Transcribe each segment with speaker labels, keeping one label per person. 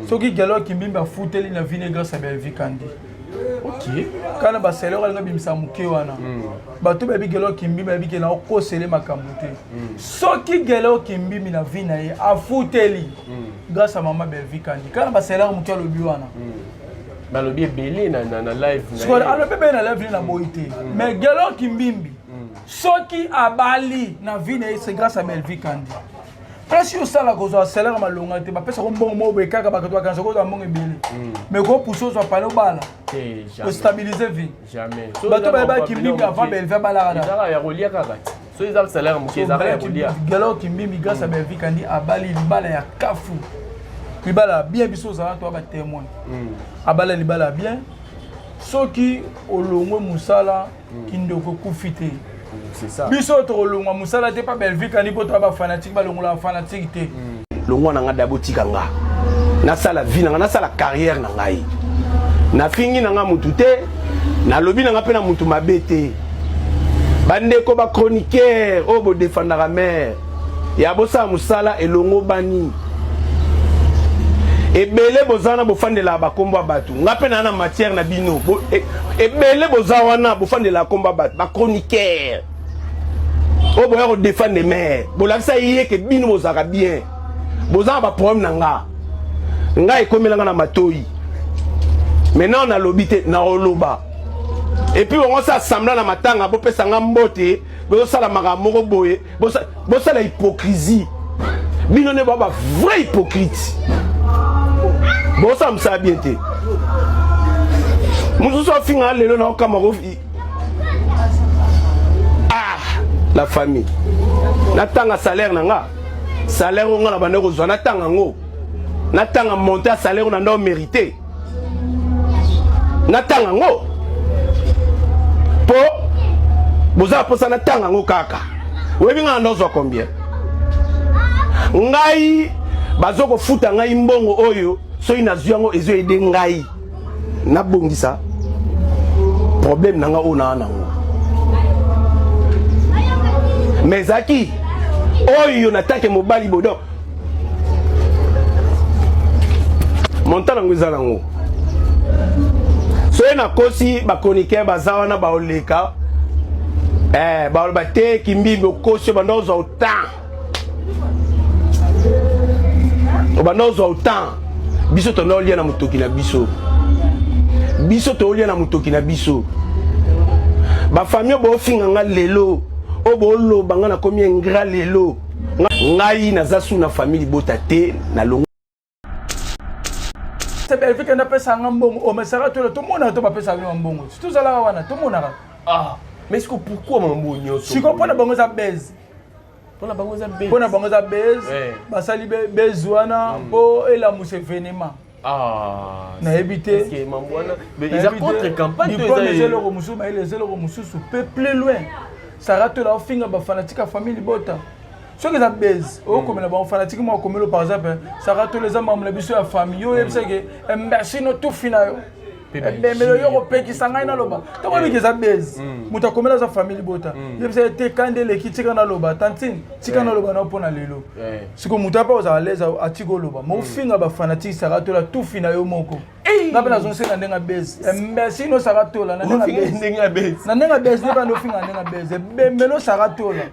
Speaker 1: Ce qui galo qui m'a foutu la vie grâce à Belvi Kandi.
Speaker 2: Ok.
Speaker 1: Quand on a salaire, on a mis ça mouké wana. Bato baby galo qui m'a dit que na ko sele makamute. Ce qui galo qui m'a na vie na a foutu grâce à maman Belvi Kandi. Quand on a salaire mouké le biwana.
Speaker 2: Bah le bien belé na live.
Speaker 1: Ce qu'on a le bébé na live na moité. Mais galo qui mbimbi. Ce qui a bali na vie na c'est grâce à Belvi Kandi. Presque ça la cause salaire malonga te ba pesa ko mbongo mo be kaka ba ka to kanza ko mbongo ebele. Mais ko pousso so pa no bala. Pour stabiliser vie.
Speaker 2: Jamais.
Speaker 1: Bato ba ki mbimbi avant Belvi bala ra.
Speaker 2: Ça ya rolia kaka. So ils ont salaire mo keza ya rolia.
Speaker 1: Galo ki mbimbi grâce à Belvi Kandi abali libala ya kafu. Libala bien biso za to ba témoin. Abala libala bien. Soki olongo musala kindoko kufite.
Speaker 2: C'est ça.
Speaker 1: Biso to longa musala te pa Belvi Kandi ko to ba fanatique ba longola fanatique te.
Speaker 3: Longo na nga dabo tikanga. Na sala vie na nga na sala carrière na ngai. Na fingi na nga mutu te, na lobi na nga pe na mutu mabete. Bande ko ba chroniqueur o bo défendra mère. Ya bosa musala elongo bani. Ebele bozana bofandela ba komba batu. Nga pe na matière na bino. Ebele bozawana bofandela komba batu. Ba chroniqueur. O boya ko défendre mère. Bolakisa yé ke bino bozaka bien. Bozana ba problème na nga. Nga ekomela nga na matoyi. Maintenant on a lobité na oloba. Et puis on s'est assemblé na matanga bo pesa nga mbote, bo sala makamoko boye, bo sala hypocrisie. Bino ne ba vrai hypocrite. Bon ça me ça bien te. Musu so finga lelo na kamaro. Ah, la famille. Natanga salaire nanga. Salaire on na bande ko zo natanga ngo. Natanga monter salaire on na mérité. Natanga ngo. Po boza posa natanga ngo kaka. Webi nga ndozo combien? Ngai bazoko futa ngai mbongo oyo. So ina zuango ezo ede ngai na bongisa problème nanga ona nango mais aki oyo natake mobali bodo montana ngwiza nango so ena kosi ba chroniqueur bazawa na ba oleka ba olbate kimbimbi kosi bandozo autant bandozo autant biso to no lia na mutoki na biso biso to lia na mutoki na biso ba famille bo finga nga lelo o bo lo banga na komi ngra lelo ngai na zasu na famille botate na longo
Speaker 1: c'est Belvi Kandi pesa ngambongo o mesara to le monde to ba pesa ngambongo tout ça là wana to mona
Speaker 2: Ah, mais est-ce que pourquoi mambo nyoso?
Speaker 1: si comprendre bango za baise.
Speaker 2: Pour la bango za baise.
Speaker 1: Pour la bango za baise. Basali bezwana po ela musevenema.
Speaker 2: Ah.
Speaker 1: Na éviter.
Speaker 2: Parce que mamboana mais ils ont contre campagne
Speaker 1: de ça. Les zélo musu mais les zélo musu peu plus loin. Ça rate la finga ba fanatique famille bota. Ce que ça baise. Oh comme la ba fanatique moi comme par exemple, ça rate les membres la biso ya famille yo et ça que merci no tout final. Mais le yo pe ki sanga ina loba. To ba biki za baise. Muta komela za famille bota. Ye bisa te kandele ki tika na loba. Tantine tika na loba na pona lelo. Siko muta pa za leza atiko loba. Mo finga ba fanatique ça rate la tout final yo moko. Na bena zonse na ndenga baise. Merci no ça rate la na ndenga baise. Na ndenga baise ne ba no finga ndenga baise. Bembelo ça rate la.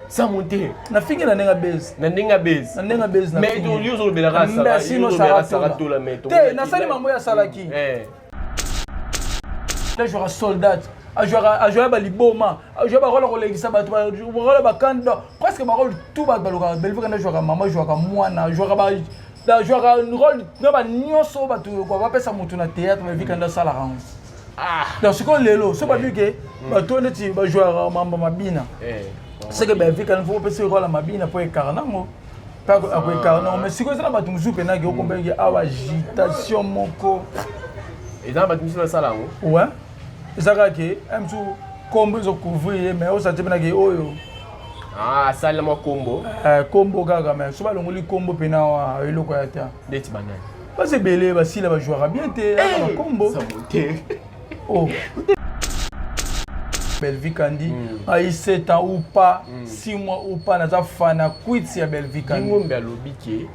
Speaker 2: Ça monter.
Speaker 1: Na finga na ndenga baise.
Speaker 2: Na ndenga baise.
Speaker 1: Na ndenga baise na.
Speaker 2: Mais to lieu zo belaka ça.
Speaker 1: Merci no ça rate
Speaker 2: la mais to.
Speaker 1: Te na sali mambo ya salaki. Là je serai soldat. A jouer ba liboma. A jouer ba rôle kolekisa ba rôle ba kanda. Presque ba rôle tout ba baloka. Belvi Kandi jouer maman jouer mwana jouer ba da jouer un rôle na ba nyonso ba tu ko ba pesa mutu na théâtre Belvi Kandi sala rang. Ah. Donc ce qu'on lelo, so ba bi ke ba to neti ba jouer mamba mabina. C'est que Belvi Kandi faut passer rôle mabina pour écarner ngo. Pas pour écarner mais si ko ça ba tu musupe na ke ko mbenge agitation moko.
Speaker 2: Et dans battu sur ça là ngo.
Speaker 1: Ouais. Ça ka ke amtu kombo zo couvrir mais o sa tebena ke oyo.
Speaker 2: Ah, ça le mo combo.
Speaker 1: Combo gaga mais so ba longoli combo pena wa eloko ya ta.
Speaker 2: Deti banane.
Speaker 1: Ba se belé ba si la ba jouera bien te ba combo.
Speaker 2: Ça monter.
Speaker 1: Oh. Belvi Kandi a 7 ans ou pas, 6 mois ou pas, na za fana quit ya Belvi Kandi.
Speaker 2: Ngombe alobi ke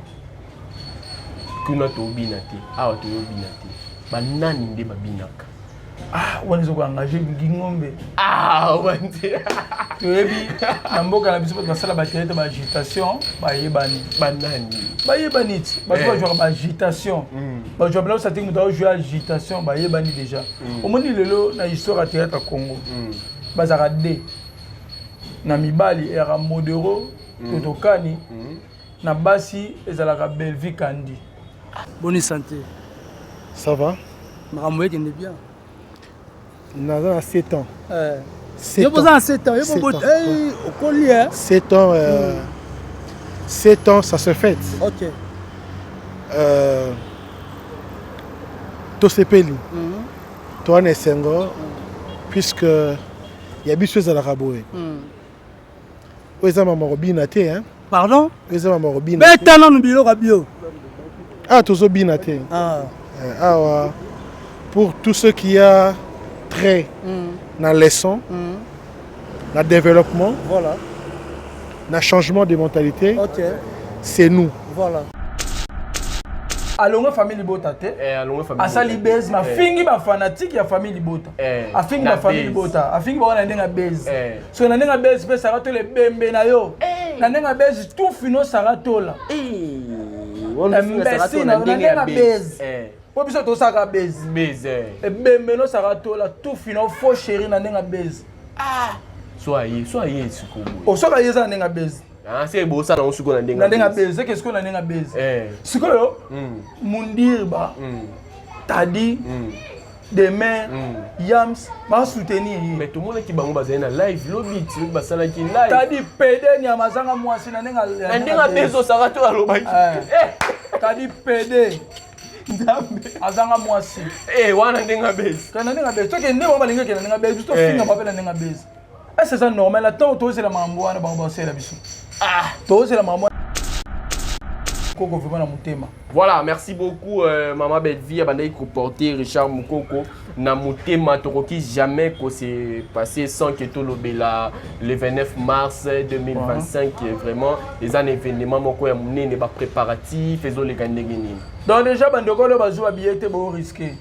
Speaker 2: kuna to bina te awa to bina te banani nde babinaka
Speaker 1: on est engagé ngombe
Speaker 2: wanti
Speaker 1: toyebi na mboka na biso basala baterete agitation bayebani bayebani ti bato bajouaka baagitation bajouaka bila osati moto aojouer agitation bayebani déjà omoni lelo na histoire ya terete ya Congo bazalaka d na mibali eyaka modero totokani na basi ezalaka Belvi Kandi.
Speaker 4: Bonne santé.
Speaker 5: Ça va?
Speaker 4: Maramoué qui est bien.
Speaker 5: On a 7 ans.
Speaker 4: 7 ans. 7 ans.
Speaker 5: 7 ans, ça se fête.
Speaker 4: Ok.
Speaker 5: Tosepeli. Toi, Nessengo, puisque il y a des choses à la rabouer.
Speaker 4: Pardon?
Speaker 5: Ah, tous binaté. Ah, pour tous ceux qui a trait dans les leçons, dans le développement,
Speaker 4: voilà,
Speaker 5: dans le changement de mentalité,
Speaker 4: c'est
Speaker 5: nous.
Speaker 4: Voilà.
Speaker 1: Alonga famille Libota te. Asali base ma fingi ba fanatique ya famille Libota. Afingi ba famille Libota. Afingi ba na ndenga base. So na ndenga base pe sarato le bembe na yo. Na ndenga base tout fino sarato la.
Speaker 2: Wona finga sarato na ndenga base.
Speaker 1: Po biso to saka base. E bembe no sarato la tout fino fo chéri na ndenga base.
Speaker 2: Soyez sukubu.
Speaker 1: O soka yeza na ndenga base.
Speaker 2: C'est beau ça dans ce qu'on a dit.
Speaker 1: C'est qu'est-ce qu'on a dit base. Ce que Mundirba Tadi demain Yams m'a soutenir.
Speaker 2: Mais tout le monde qui va basé na live lobby tu vas ça qui live.
Speaker 1: Tadi PD ni amazanga mwasi na
Speaker 2: ndenga bezo sarato aloba.
Speaker 1: Tadi PD azanga mwasi.
Speaker 2: Wana ndenga base.
Speaker 1: Kana ndenga base. To ke ndemo balinga ke ndenga base. To finga ba pe na ndenga base. Est-ce que c'est normal? Attends, toi c'est la mambo na bango c'est la biso. Toi c'est la mambo. Koko vraiment na mutema.
Speaker 2: Voilà, merci beaucoup maman Belvi abandai ko porter Richard Mukoko na mutema toroki jamais que c'est passé sans que tout lobela le 29 mars 2025 vraiment les un événement moko ya munene ba préparatif faisons les gandegini.
Speaker 1: Donc déjà bandoko lo bazwa billet te bo risquer.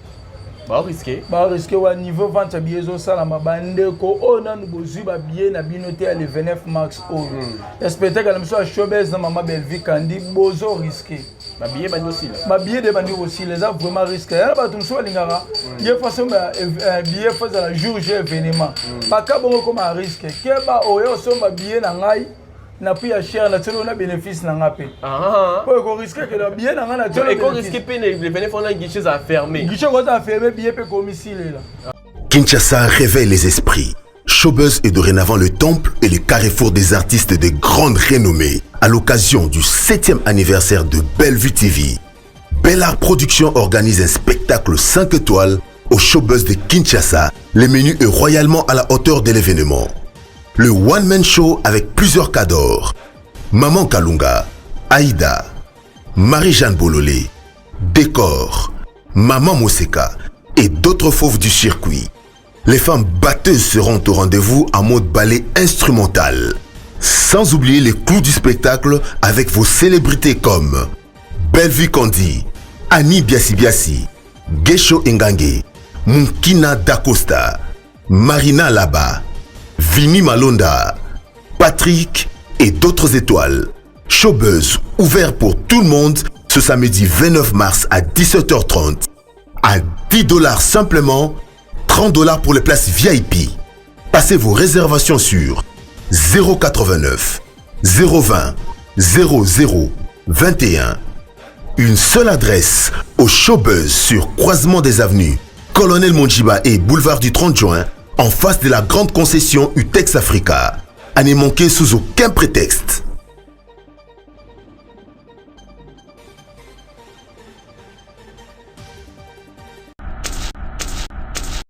Speaker 2: Ba risquer
Speaker 1: au niveau vente billet zo sala mabande ko ona nous bozui ba billet na binoté le 29 mars o. Espérer que la mission Showbiz na maman Belvi Kandi bozo risquer.
Speaker 2: Ba billet bandi aussi là.
Speaker 1: Ba billet de bandi aussi les a vraiment risqué. Ya ba tout so lingara. Il faut ça billet faut la jour J événement. Pas ka bongo comme un risque. Ke ba oyo so ba billet na ngai na puis cher na telo na bénéfice na ngape. Pour ko risquer que le billet na na telo.
Speaker 2: Et ko risquer pe le bénéfice on a guichet à fermer.
Speaker 1: Guichet ko à fermer billet pe domicile là.
Speaker 6: Kinshasa réveille les esprits. Showbiz est dorénavant le temple et le carrefour des artistes de grande renommée à l'occasion du 7e anniversaire de Bellevue TV. Bellart Productions organise un spectacle 5 étoiles au Showbiz de Kinshasa. Le menu est royalement à la hauteur de l'événement. Le one-man show avec plusieurs cadors. Maman Kalunga, Aïda, Marie-Jeanne Bololé, Décor, Maman Moseka et d'autres fauves du circuit. Les femmes batteuses seront au rendez-vous en mode ballet instrumental. Sans oublier les clous du spectacle avec vos célébrités comme Belvi Kandi, Annie Biasi, Gesho Engange, Munkina Dacosta, Marina Laba, Vini Malonda, Patrick et d'autres étoiles. Showbiz ouvert pour tout le monde ce samedi 29 mars à 17h30 à $10 simplement, $30 pour les places VIP. Passez vos réservations sur 089 020 00 21. Une seule adresse au Showbiz sur croisement des avenues Colonel Monjiba et boulevard du 30 juin en face de la grande concession Utex Africa. À ne manquer sous aucun prétexte.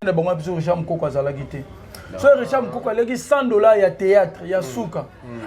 Speaker 1: Richard Mukoko azalaki te. So Richard Mukoko aleki $100 ya théâtre ya suka.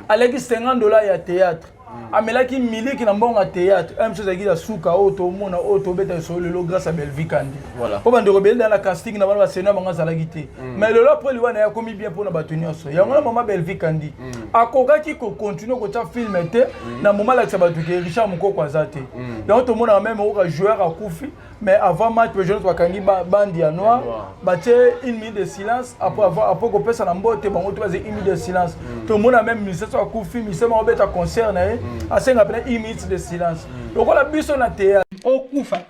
Speaker 1: Aleki $50 ya théâtre. amelaki miliki na mbongo ya théâtre même chose avec la souka auto mona auto beta solo grâce à Belvi Kandi
Speaker 2: voilà
Speaker 1: po bande rebelle dans la casting na bana sena banga zala gité mais le après lui wana ya komi bien pour na batuni so ya ngona mama Belvi Kandi akokaki ko continuer ko ta film était na moment là que ça batuke Richard Mukoko azate ya auto mona même au joueur à Koufi mais avant match le jeune Wakangi bandi ya noir baté une minute de silence après ko pesa na mbote bango to baze une minute de silence tout le monde a même ministre à Koufi ministre ma beta concert na à 5 après une minute de silence donc la biso na théâtre
Speaker 7: au Koufat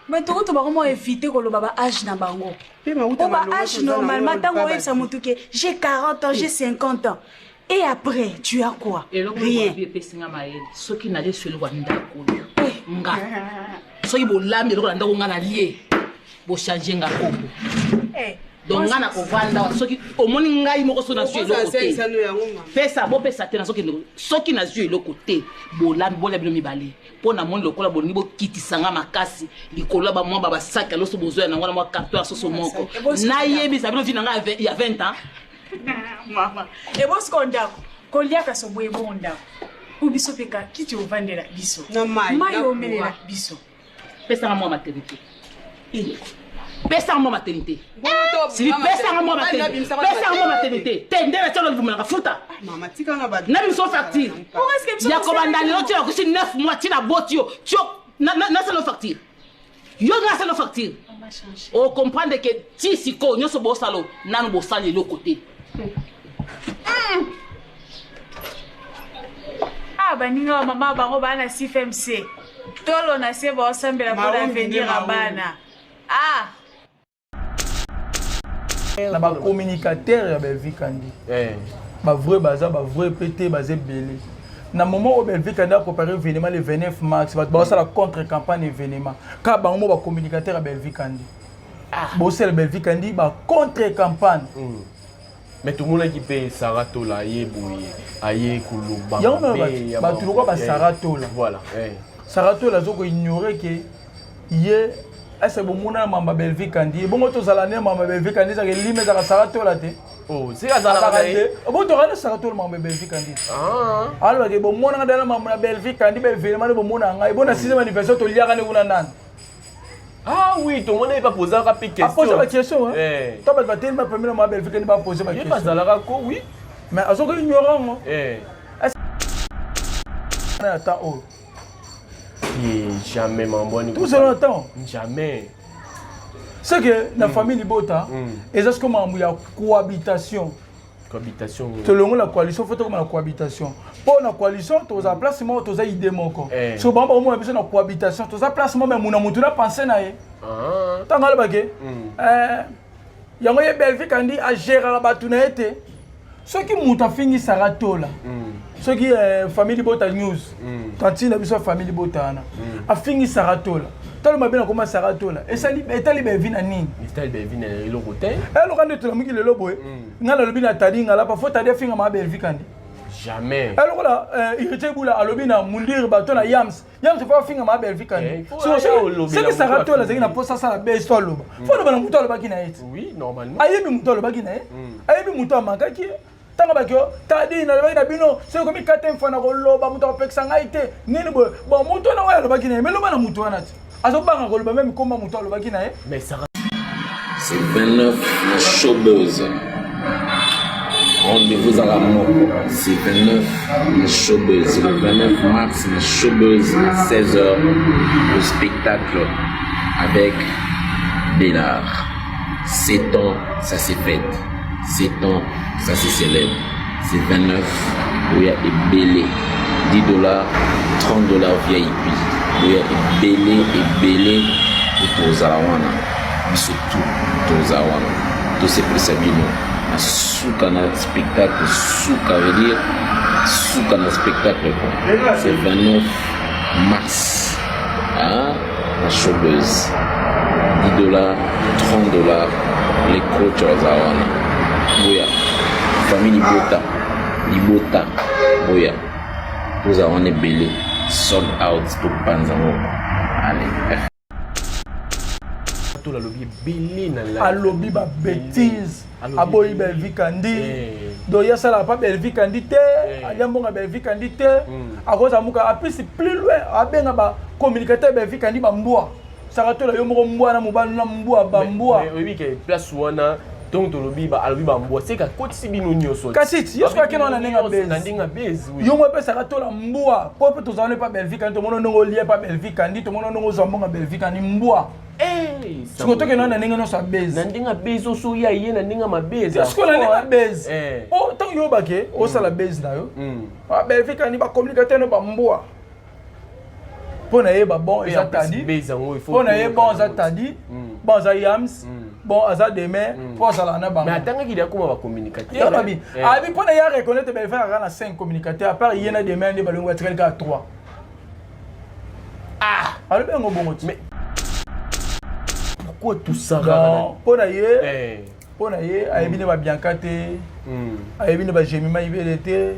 Speaker 8: mais tu vas comment éviter que le baba âge na bango âge normalement tango ça montre que j'ai 40 ans j'ai 50 ans et après tu as quoi rien
Speaker 7: ce qui n'a sur le Rwanda nga so ibo lambe le Rwanda nga na lié bo changer nga kombo donc nga na kovanda soki omoni ngai moko so na sur le côté pesa bo pesa te na soki na sur le côté bo lambe bo lebino mibale pona mon lokola bo nibo kitisanga makasi likolo ba mwa ba saka loso bozo na ngwana mwa carton soso moko na yebi sabino vina nga il y a 20 ans
Speaker 8: mama e bo skonda ko liaka so boye bonda ubiso peka kiti ovandela biso
Speaker 7: na mai
Speaker 8: omelela biso
Speaker 7: pesa nga mwa maternité pesa nga maternité si pesa nga maternité tende la tolo vumela futa
Speaker 9: mama tika na ba
Speaker 7: na biso facture ya ko bandali lo tio ko si 9 mois tina botio tio na salo facture yo na salo facture on comprendre que ti siko nyoso bo salo nanu bo sali le côté
Speaker 8: baninga mama bango bana CFMC tolo na se ba osambela pour l'avenir abana
Speaker 1: na ba communicateur ya Belvi Kandi ba vrai pété basé belé na moment où Belvi Kandi a préparé événement le 29 mars ba ça la contre campagne événement ka bango ba communicateur ya Belvi Kandi bo c'est le Belvi Kandi ba contre campagne
Speaker 2: mais tout le monde qui paye Saratola yebouye aye kuluba
Speaker 1: ba tout le monde ba Saratola
Speaker 2: voilà
Speaker 1: Saratola zoko ignorer que ye est-ce que bon mama Belvi Kandi bon to zalane mama Belvi Kandi ça que limite za Saratola te
Speaker 2: oh c'est azala
Speaker 1: bon to rana Saratola mama Belvi Kandi alors que bon mona ngana mama Belvi Kandi be vraiment bon mona ngai bon na 6e anniversaire to liaka ne kuna nani
Speaker 2: ah oui, tout le monde n'est pas posé une question.
Speaker 1: Poser la question, hein. Toi, tu vas te permettre ma belle fille de poser ma question.
Speaker 2: Il passe à la raco, oui.
Speaker 1: Mais à ce que ignorant, attends,
Speaker 2: jamais mon bon.
Speaker 1: Tout ça longtemps.
Speaker 2: Jamais.
Speaker 1: C'est que la famille Libota, est-ce que il y a cohabitation?
Speaker 2: Cohabitation.
Speaker 1: Tout le monde la coalition, faut comme la cohabitation. Pour la coalition, tu as placement, tu as idée mon corps. Si on a besoin de cohabitation, tu as placement même on a pensé na ye. Tant que le baguette, il y a un Belvi Kandi à gérer la batuna été. Ceux qui montent fini Saratola. Ceux qui famille Bota News. Tantine a besoin famille Botana. A fini Saratola. Tant le bien comment Saratola. Et ça est allé Belvi na nini.
Speaker 2: Est allé Belvi na le hôtel.
Speaker 1: Le rendre tout le monde qui le lobo. Ngala le bien tadi ngala pas faut tadi finga ma Belvi Kandi.
Speaker 2: Jamais.
Speaker 1: Alors là, il était boula alobina mundir baton à Yams. Yams faut finga ma Belvi Kandi. C'est que Saratola c'est une poste ça la base toi loba. Faut le bana muto le bakina et.
Speaker 2: Oui, normalement.
Speaker 1: Ayebi muto le bakina et. Ayebi muto makaki. Tanga bakio tadi na le bino c'est comme katem fana ko loba muto peksa ngaite. Nini bo muto na wa le bakina mais loba na muto na. Azo banga ko loba même comme muto le bakina et.
Speaker 2: Mais ça
Speaker 10: c'est 29 showbuzz. Rendez-vous à la mort. C'est 29 le showbuzz. Le 29 mars, le showbuzz à 16h. Le spectacle avec Bellard. 7 ans, ça s'est fait. 7 ans, ça se célèbre. C'est 29 où il y a Ebélé. $10, $30 VIP. Où il y a Ebélé pour Tozalawana. Mais surtout Tozawana. Tous ces précédents. Souka na spectacle, souka veut dire souka na spectacle. C'est 29 mars. La showbuzz. $10, $30, les coachs Zawana. Boya. Famille Libota. Boya. Vous avez belé. Sold out pour Panzamo. Allez.
Speaker 2: Saratola lobby belé na la.
Speaker 1: Alobi ba bêtise. Aboyi Belvi Kandi. Donc il y a ça là pas Belvi Kandi te. Aliambonga Belvi Kandi te. À cause amuka après c'est plus loin. Abenga ba communicateur Belvi Kandi ba mboa. Saratola yo moko mboa na mobali na mboa ba mboa.
Speaker 2: Oui que place wana donc to lobby ba alobi ba mboa. C'est ka koti bino nyoso.
Speaker 1: Kasiti yo soka kena na nenga base.
Speaker 2: Na ndinga base oui.
Speaker 1: Yo mo pe Saratola mboa. Po pe to zane pas Belvi Kandi to mono nongo lié pas Belvi Kandi to mono nongo zambonga Belvi Kandi mboa.
Speaker 2: Eh,
Speaker 1: ce que tu as dit, c'est base.
Speaker 2: Nandinga base oso ya ye nandinga ma base.
Speaker 1: Est-ce qu'on a une base? Oh, tant yo baké, oh ça la base là yo. Ah ben fait qu'on y va communicateur no ba mboa. Pour na ye ba bon ça t'a dit. Pour na ye bon ça t'a dit. Bon ça yams. Bon ça demain, pour ça là na ba.
Speaker 2: Mais attends qu'il y a comment va communicateur.
Speaker 1: Ah bi pour na ya reconnaître ben faire à 5 communicateurs à part il y en a demain des ballons va tirer à 3. Ah, alors ben bon mais
Speaker 2: pourquoi tout ça?
Speaker 1: Pour naïe, aïbine ba Biancate, aïbine ba Jemima Ibelete,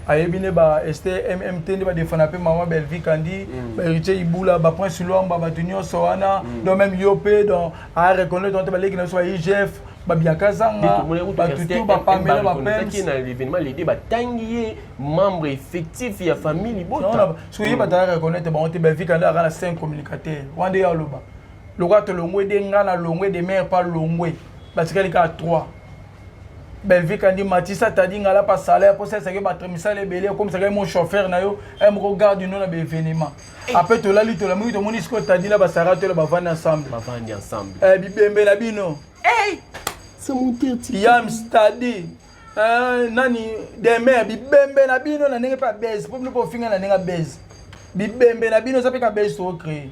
Speaker 1: aïbine ba STMMT, ba défendre maman Belvi Kandi, ba Richie Iboula, ba Prince Luamba, ba Tunio Soana, donc même Yopé, donc à reconnaître donc ba l'équipe nationale IGF, ba Biankazanga, ba Tutu, ba Pamela, ba Pems.
Speaker 2: Qui dans l'événement l'été ba tangier membre effectif ya famille bon.
Speaker 1: Non, ce que ba ta reconnaître ba on te Belvi Kandi a 5 communicateurs. Wande ya loba. Le roi te longwe de ngana longwe de mère pas longwe parce qu'elle a 3 Belvi Kandi Matissa t'a dit ngala pas salaire pour ça c'est que ba trimisa les belé comme ça que mon chauffeur na yo elle me regarde du nom na événement après to la lutte la muite mon isco t'a dit là ba Saratola le ba vendre ensemble bibembe na bino
Speaker 2: c'est mon titi
Speaker 1: yam stadi nani de mère bibembe na bino na nenge pas baise pour nous pour finir na nenga baise bibembe na bino ça peut ka baise to créer.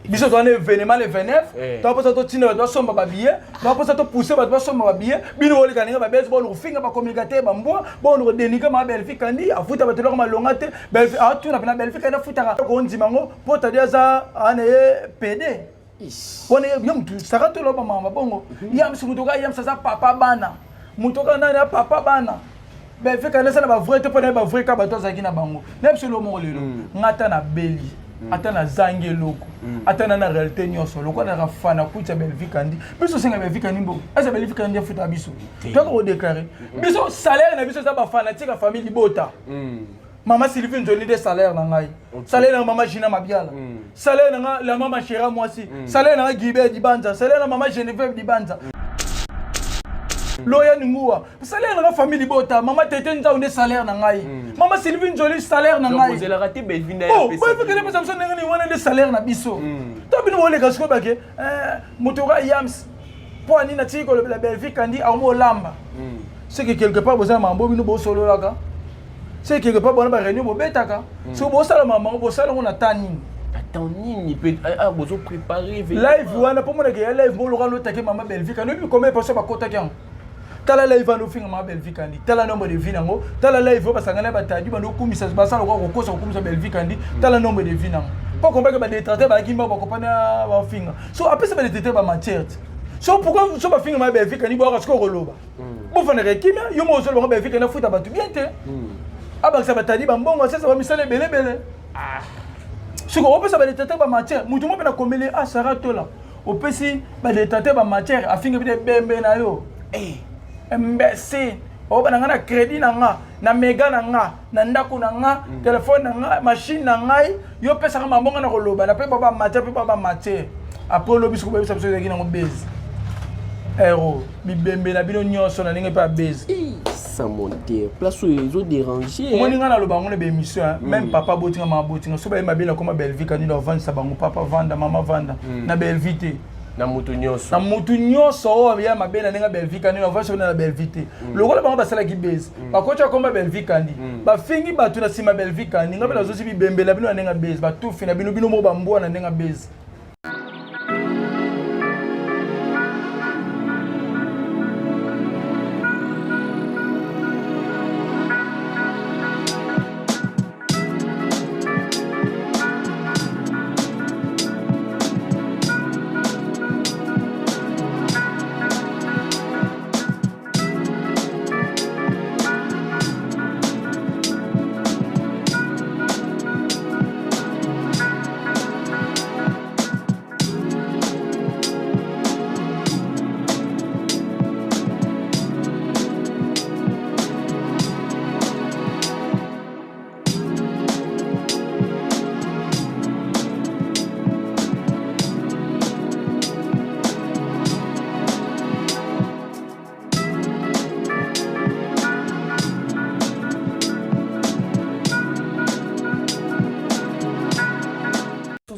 Speaker 1: Biso to événement le 29 to pas to tina ba somba ba billet to pas to pousser ba somba ba billet bino woli kaninga ba bes bon finga ba communicateur ba mboa bon ro denika ma Belvi Kandi afuta ba telo ma longate Belvi a tu na pena Belvi Kandi afuta ko nzimango po ta dia za ane PD pone yam tu Saratola ba mama bongo yam su mutoka yam sa papa bana mutoka na papa bana Belvi Kandi ça na ba vrai te pone ba vrai ka ba to za kina bango nem solo mo lelo ngata na beli atana zange loko atana na réalité nyonso loko na rafana kucha Belvi Kandi biso senga Belvi Kandi mbo asa Belvi Kandi afuta biso to ko déclarer biso salaire na biso za ba fanatique a famille bota Maman Sylvie Njoli de salaire na ngai salaire na maman Gina Mabiala salaire na la maman Chera Mwasi salaire na Guibert Dibanza salaire na maman Geneviève Dibanza Loya Ningua salaire na famille bota maman Tete Nza une salaire na ngai maman Sylvie Njoli salaire na ngai
Speaker 2: vous allez rater Belvi na
Speaker 1: oh faut que les personnes n'engagent wana de salaire na biso to bino wole kasiko bake motoka yams po ani na tiko la Belvi Kandi a mo lamba c'est que quelque part vous avez mambo bino bo solo laka c'est quelque part bon ba réunion bo betaka so bo sala maman bo sala on atani
Speaker 2: atani peut bozo préparer
Speaker 1: live wana pour moi que live mo lokalo take maman Belvi Kandi puis combien personnes ba kota kian tala live ando finga ma Belvi Kandi tala nombre de vie nango tala live ba sangana ba tadi ba no kumisa ba sala ko kosa ko kumisa Belvi Kandi tala nombre de vie nango pas comprendre que ba détrater ba kimba ba kopana ba finga so après ça ba détrater ba matière so pourquoi so ba finga ma Belvi Kandi ba ko roloba bo fana rekimia yo mo so ba Belvi Kandi futa ba tu bien te aba ça ba tadi ba mbongo ça ba misale belé so ko opesa ba détrater ba matière mutu mo pe na komele a Saratola opesi ba détrater ba matière a finga bi de bembe na yo imbécile oba na crédit na mega na ndako na téléphone na machine na ngai yo pesa ka mambonga na koloba na pe baba matière après lobi ko besa biso yaki na ngo base ero bibembe na bino nyonso na ninga pa base
Speaker 2: ça monter place où ils ont dérangé
Speaker 1: mo ninga na loba ngone be émission même papa botinga ma botinga so ba mabela comme Belvi Kandi na vendre sa bango papa vanda mama vanda na Belvi te
Speaker 2: na mutu
Speaker 1: nyonso ya mabela nenga Belvi Kandi na voice na Belvi te lokola bango basala ki base ba kocha komba Belvi Kandi ba fingi batu na sima Belvi Kandi ngabela zo si bibembe la bino na nenga base ba tout fina bino mo ba mbwa na nenga base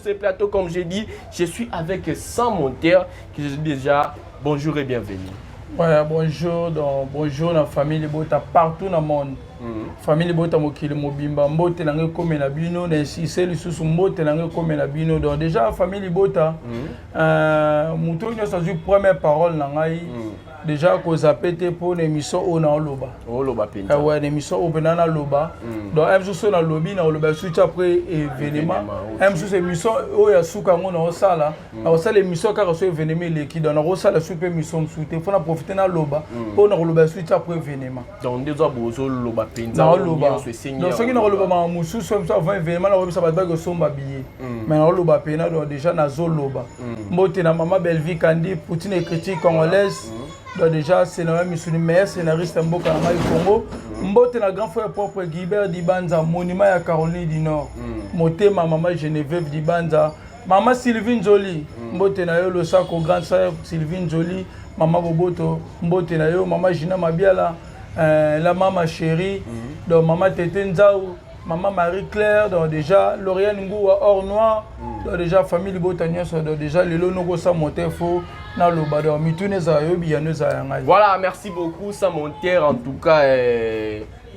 Speaker 2: ce plateau, comme j'ai dit, je suis avec Sam Monterre, qui je dis déjà bonjour et bienvenue.
Speaker 1: Ouais, bonjour, donc bonjour la famille de Bota partout dans le monde. Famille de Bota mokili mobimba mbote nange comme na bino na siseli susu mbote nange comme na bino. Donc déjà famille de Bota muto nyo sa première parole na ngai déjà ko zapete pour l'émission ona oloba.
Speaker 2: Oloba penta.
Speaker 1: Ouais, l'émission openana loba. Donc même sur na lobby na oloba suite après événement. Même sur émission oya suka ngona osala. Na osala émission car so événement leki dans na osala super émission suite faut na profiter na loba pour na oloba suite après événement.
Speaker 2: Donc déjà bozo loba penta.
Speaker 1: Na oloba. Donc ce qui na oloba ma musu so avant événement na oloba ba ko somba billet. Mais na oloba pena donc déjà na zo loba. Mbote na mama Belvi Kandi Poutine critique congolaise. Donc déjà, c'est le même meilleur scénariste Mboka na Mali Congo. Mbote na grand frère propre Guibert Dibanza, monument à Caroline du Nord. Moté ma maman Geneviève Dibanza, maman Sylvine Jolie. Mbote na yo le sako grand sœur Sylvine Jolie, maman Boboto. Mbote na yo maman Gina Mabiala, la maman chérie. Donc maman Tete Nzao, maman Marie-Claire. Donc déjà Lauriane Ngoua Or Noir. Donc déjà famille Botania, donc déjà le logo sa monter faux.
Speaker 2: Voilà, merci beaucoup Sam Monterre. En tout cas,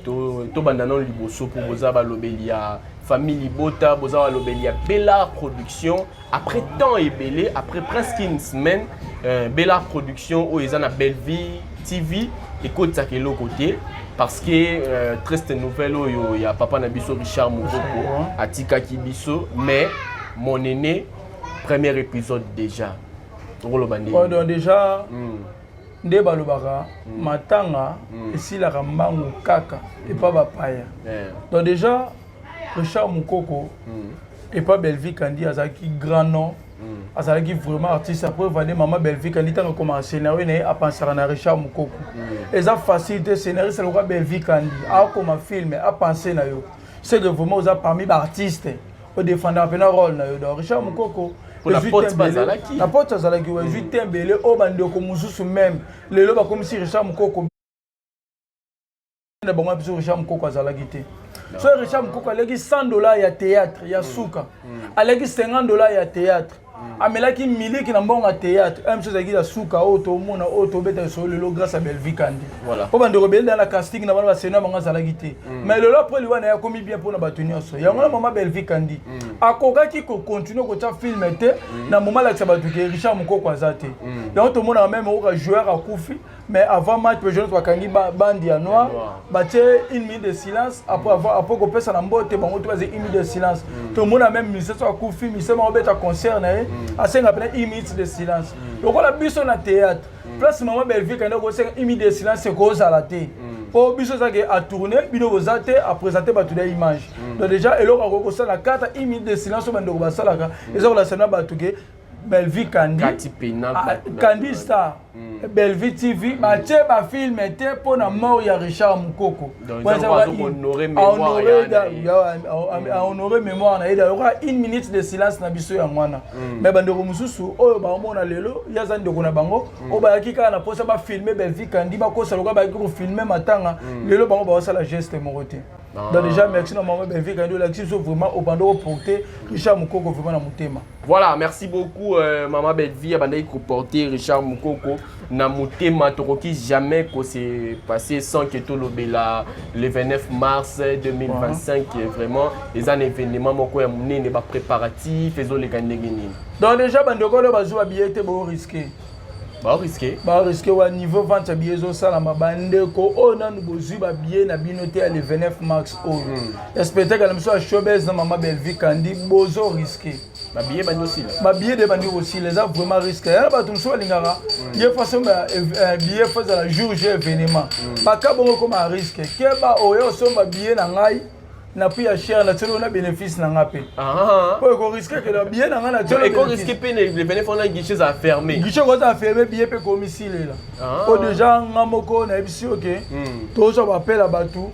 Speaker 2: to bandanon liboso pour Bozaba Lobelia, famille Libota, Bozaba Lobelia, Bella Production. Après temps et belé, après presque une semaine, Bella Production, où ils ont Belle Vie TV, écoute ça qui est l'autre côté. Parce que triste nouvelle, il y a papa Nabiso Richard Moukoko, Atika Kibiso, mais mon aîné, premier épisode déjà.
Speaker 1: Donc déjà, nde balobaka matanga esilaka mbangu kaka et pas bapaya. Donc déjà Richard Moukoko et pas Belvi Kandi azaki grand nom, azaki vraiment artiste. Après vendre maman Belvi Kandi tant comme un scénario né à penser à Richard Moukoko. Et ça facilité scénario c'est le roi Belvi Kandi a comme un film à penser na yo. C'est que vraiment vous a parmi artistes au défendre un rôle na yo. Donc Richard Moukoko
Speaker 2: pour la porte Bazalaki.
Speaker 1: La porte Bazalaki, ouais, juste un belé, au bande comme Moussou même. Le loba comme si Richard Moukoko. Ne bon pas Richard Moukoko Bazalaki. So Richard Moukoko a légui $100 à théâtre, il y a souka. A légui $50 à théâtre. Amelaki mili qui n'a bon à théâtre. Même chose avec la souka, auto, mona, auto, bête sur le lot grâce à Belvi Kandi.
Speaker 2: Voilà.
Speaker 1: Au bande rebelle dans la casting, n'a pas sénat manga Zalagité. Mais le lot après, lui, on a commis bien pour la bâtonnière. Il y a un moment Belvi Kandi. A Koka qui continue à faire film, dans le moment là, ça va être Richard Moukoko Azate. Donc tout le monde a même un joueur à Koufi. Mais avant match, le jeune soit Kangi Bandi à noir. Batté une minute de silence. Après qu'on passe à l'embotte, on va une minute de silence. Tout le monde a même mis ça à Koufi, mis ça à concert. À 5 après 1 minute de silence. Donc on a vu ça dans le théâtre. Place maman Belvi quand on a 1 minute de silence, c'est cause à la télé. Pour biso ça a tourné, bino ozate a présenté ba toutes les images. Donc déjà et là on a la carte 1 minute de silence au bando ba salaka. Et ça on a sena ba tuke Belvi Kandi. Kandi Star. Belvi TV, ba tie ba film était pour na mort ya Richard Moukoko.
Speaker 2: Donc on va honorer mémoire
Speaker 1: ya honorer mémoire na ida aura 1 minute de silence na biso ya mwana. Mais bando mususu oyo ba mona lelo ya zande ko na bango o ba yakika na posa ba filmer Belvi Kandi ba ko saloka ba ko filmer matanga lelo bango ba sala geste moroté. Donc déjà merci na maman Belvi Kandi l'action vraiment au bando porter Richard Moukoko vraiment na mutema.
Speaker 2: Voilà, merci beaucoup maman Belvi abandai ko porter Richard Moukoko na mutema toroki jamais que c'est passé sans que tout le 29 mars 2025 vraiment les un événement moko ya munene ba préparatifs faisons les gandegini.
Speaker 1: Donc déjà bandoko le bazo habillé te bo risqué.
Speaker 2: Ba risqué
Speaker 1: au niveau vente billet zo sala mabande ko ona nubozu ba billet na binoté le 29 mars o. Spectacle na miso showbiz na maman Belvi Kandi bozo risqué.
Speaker 2: Ba billet bandi aussi là.
Speaker 1: Ba billet de bandi aussi les a vraiment risqué. Ya ba tumso lingara. Ye façon billet faisait la jour J événement. Ba ka bongo comme un risque. Ke ba oyo so ba billet na ngai. Na puis à cher na telo na bénéfice na ngapé. Pour ko risquer que le billet na ngana telo.
Speaker 2: Et ko risquer peine les bénéfices on a guichet à fermer.
Speaker 1: Guichet ko à fermer billet pe domicile là. Au déjà ngamoko na bisi OK. Tozo ba appel à batou.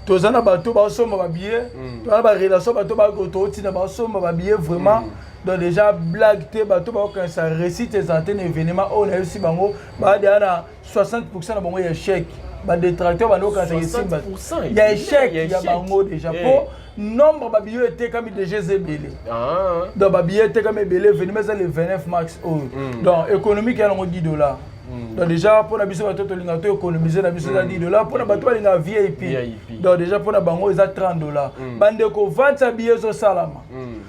Speaker 1: Toza na batou ba somba ba billet. Toza ba relation batou ba ko to tina ba somba ba billet vraiment. Donc déjà blague te batou ba quand ça récite les antennes événements on a aussi bango ba na 60% na bango ya chèque. Ba détracteur ba no quand ça simba. Il y a échec il y a bango déjà pour nombre de billets était comme déjà zébélé. Donc les billets étaient comme zébélé, venez mettre le 29 mars. Donc économique il y a $10. Donc déjà pour la biso bato to linga to économiser na biso $10 pour la bato linga VIP. Donc déjà pour la bango ils a $30. Bande ko vendre billets au salama.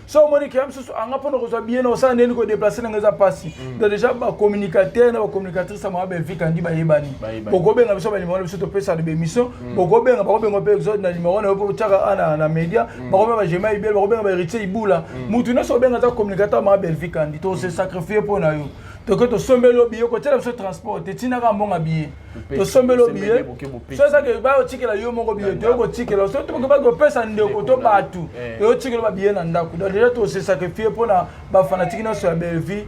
Speaker 1: So moni ki am so anga pour nos billets no sa neni ko déplacer na ngeza passi. Donc déjà ba communicateur na ba communicatrice ça m'a bien kandi ba yebani. Boko benga biso ba numéro biso to pesa de émission. Boko benga pe exode na numéro na ko tchaka na média. Bako ba jema ibel bako benga ba héritier ibula. Mutu na so benga za communicateur m'a bien kandi to se sacrifier pour na yo. Donc tu sombes le billet, côté de ce transport, tu n'as pas bon billet. Tu sombes le billet. C'est ça que va au ticket là, yo mon billet, tu au ticket là. Surtout que pas que personne ne côté partout. Tu au ticket là billet nanda. Donc déjà tu se sacrifier pour na ba fanatique na sur Belleville,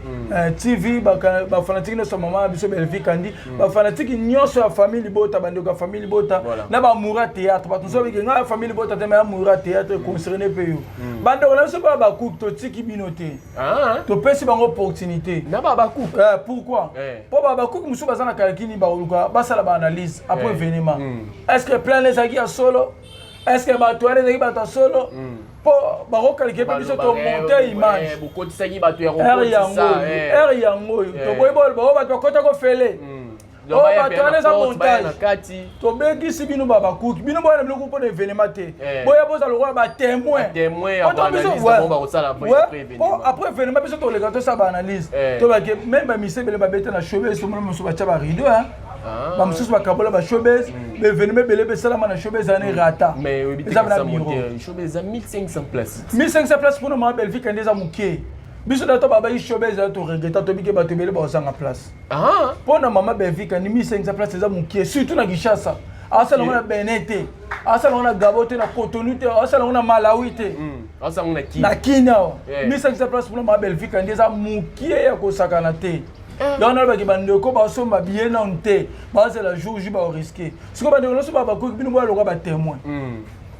Speaker 1: TV, ba fanatique na sur maman biso Belleville kandi, ba fanatique nyo sur famille bota bande ko famille bota. Na ba moura théâtre, ba tout ça que na famille bota te ma moura théâtre concerné pe yo. Bande on se pas ba cook to tiki binoté. Tu peux si bango opportunité. Na ba cook. Pourquoi? Pour Babakouk, nous sommes dans la calcini, basa la analyse après événement. Est-ce que plein les aguilles à solo? Est-ce que Batouane les aguilles à solo? Pour Baro calquer, pas besoin de monter image.
Speaker 2: Beaucoup de sagui Batouane.
Speaker 1: Yango. Tu vois, Baro Batouane, quand tu as fait oh, Batouane les a montage. Tu begi si bino Babakouk, bino boya le groupe de événement. Boya boza le roi ba témoin. Après événement, parce que les gars ça ba analyse. Tu vois que même ba mise bele ba bete na showbiz, so mo so ba cha ba rideau hein. Ba mususu ba kabola ba showbiz, be événement bele be sala na showbiz ane rata.
Speaker 2: Mais oui, ça monter showbiz à 1500 places.
Speaker 1: 1500 places pour ma belle vie quand des amuké. Biso dato baba yi showbiz to regreta to bike ba to bele ba osanga place. Pour na mama belle vie quand 1500 places za muké, surtout na Gishasa. Asa na Benete, asa na Gabote na Cotonou te, asa na Malawi te.
Speaker 2: Asa na Kenya.
Speaker 1: Na Kenya. 1500 places pour ma belle vie quand des amuké ya ko sakana te. Donc on a qui bandeko ba somba bien nonté. Ba c'est la jour ba risqué. Ce que bandeko so ba ko bino ba loka ba témoin.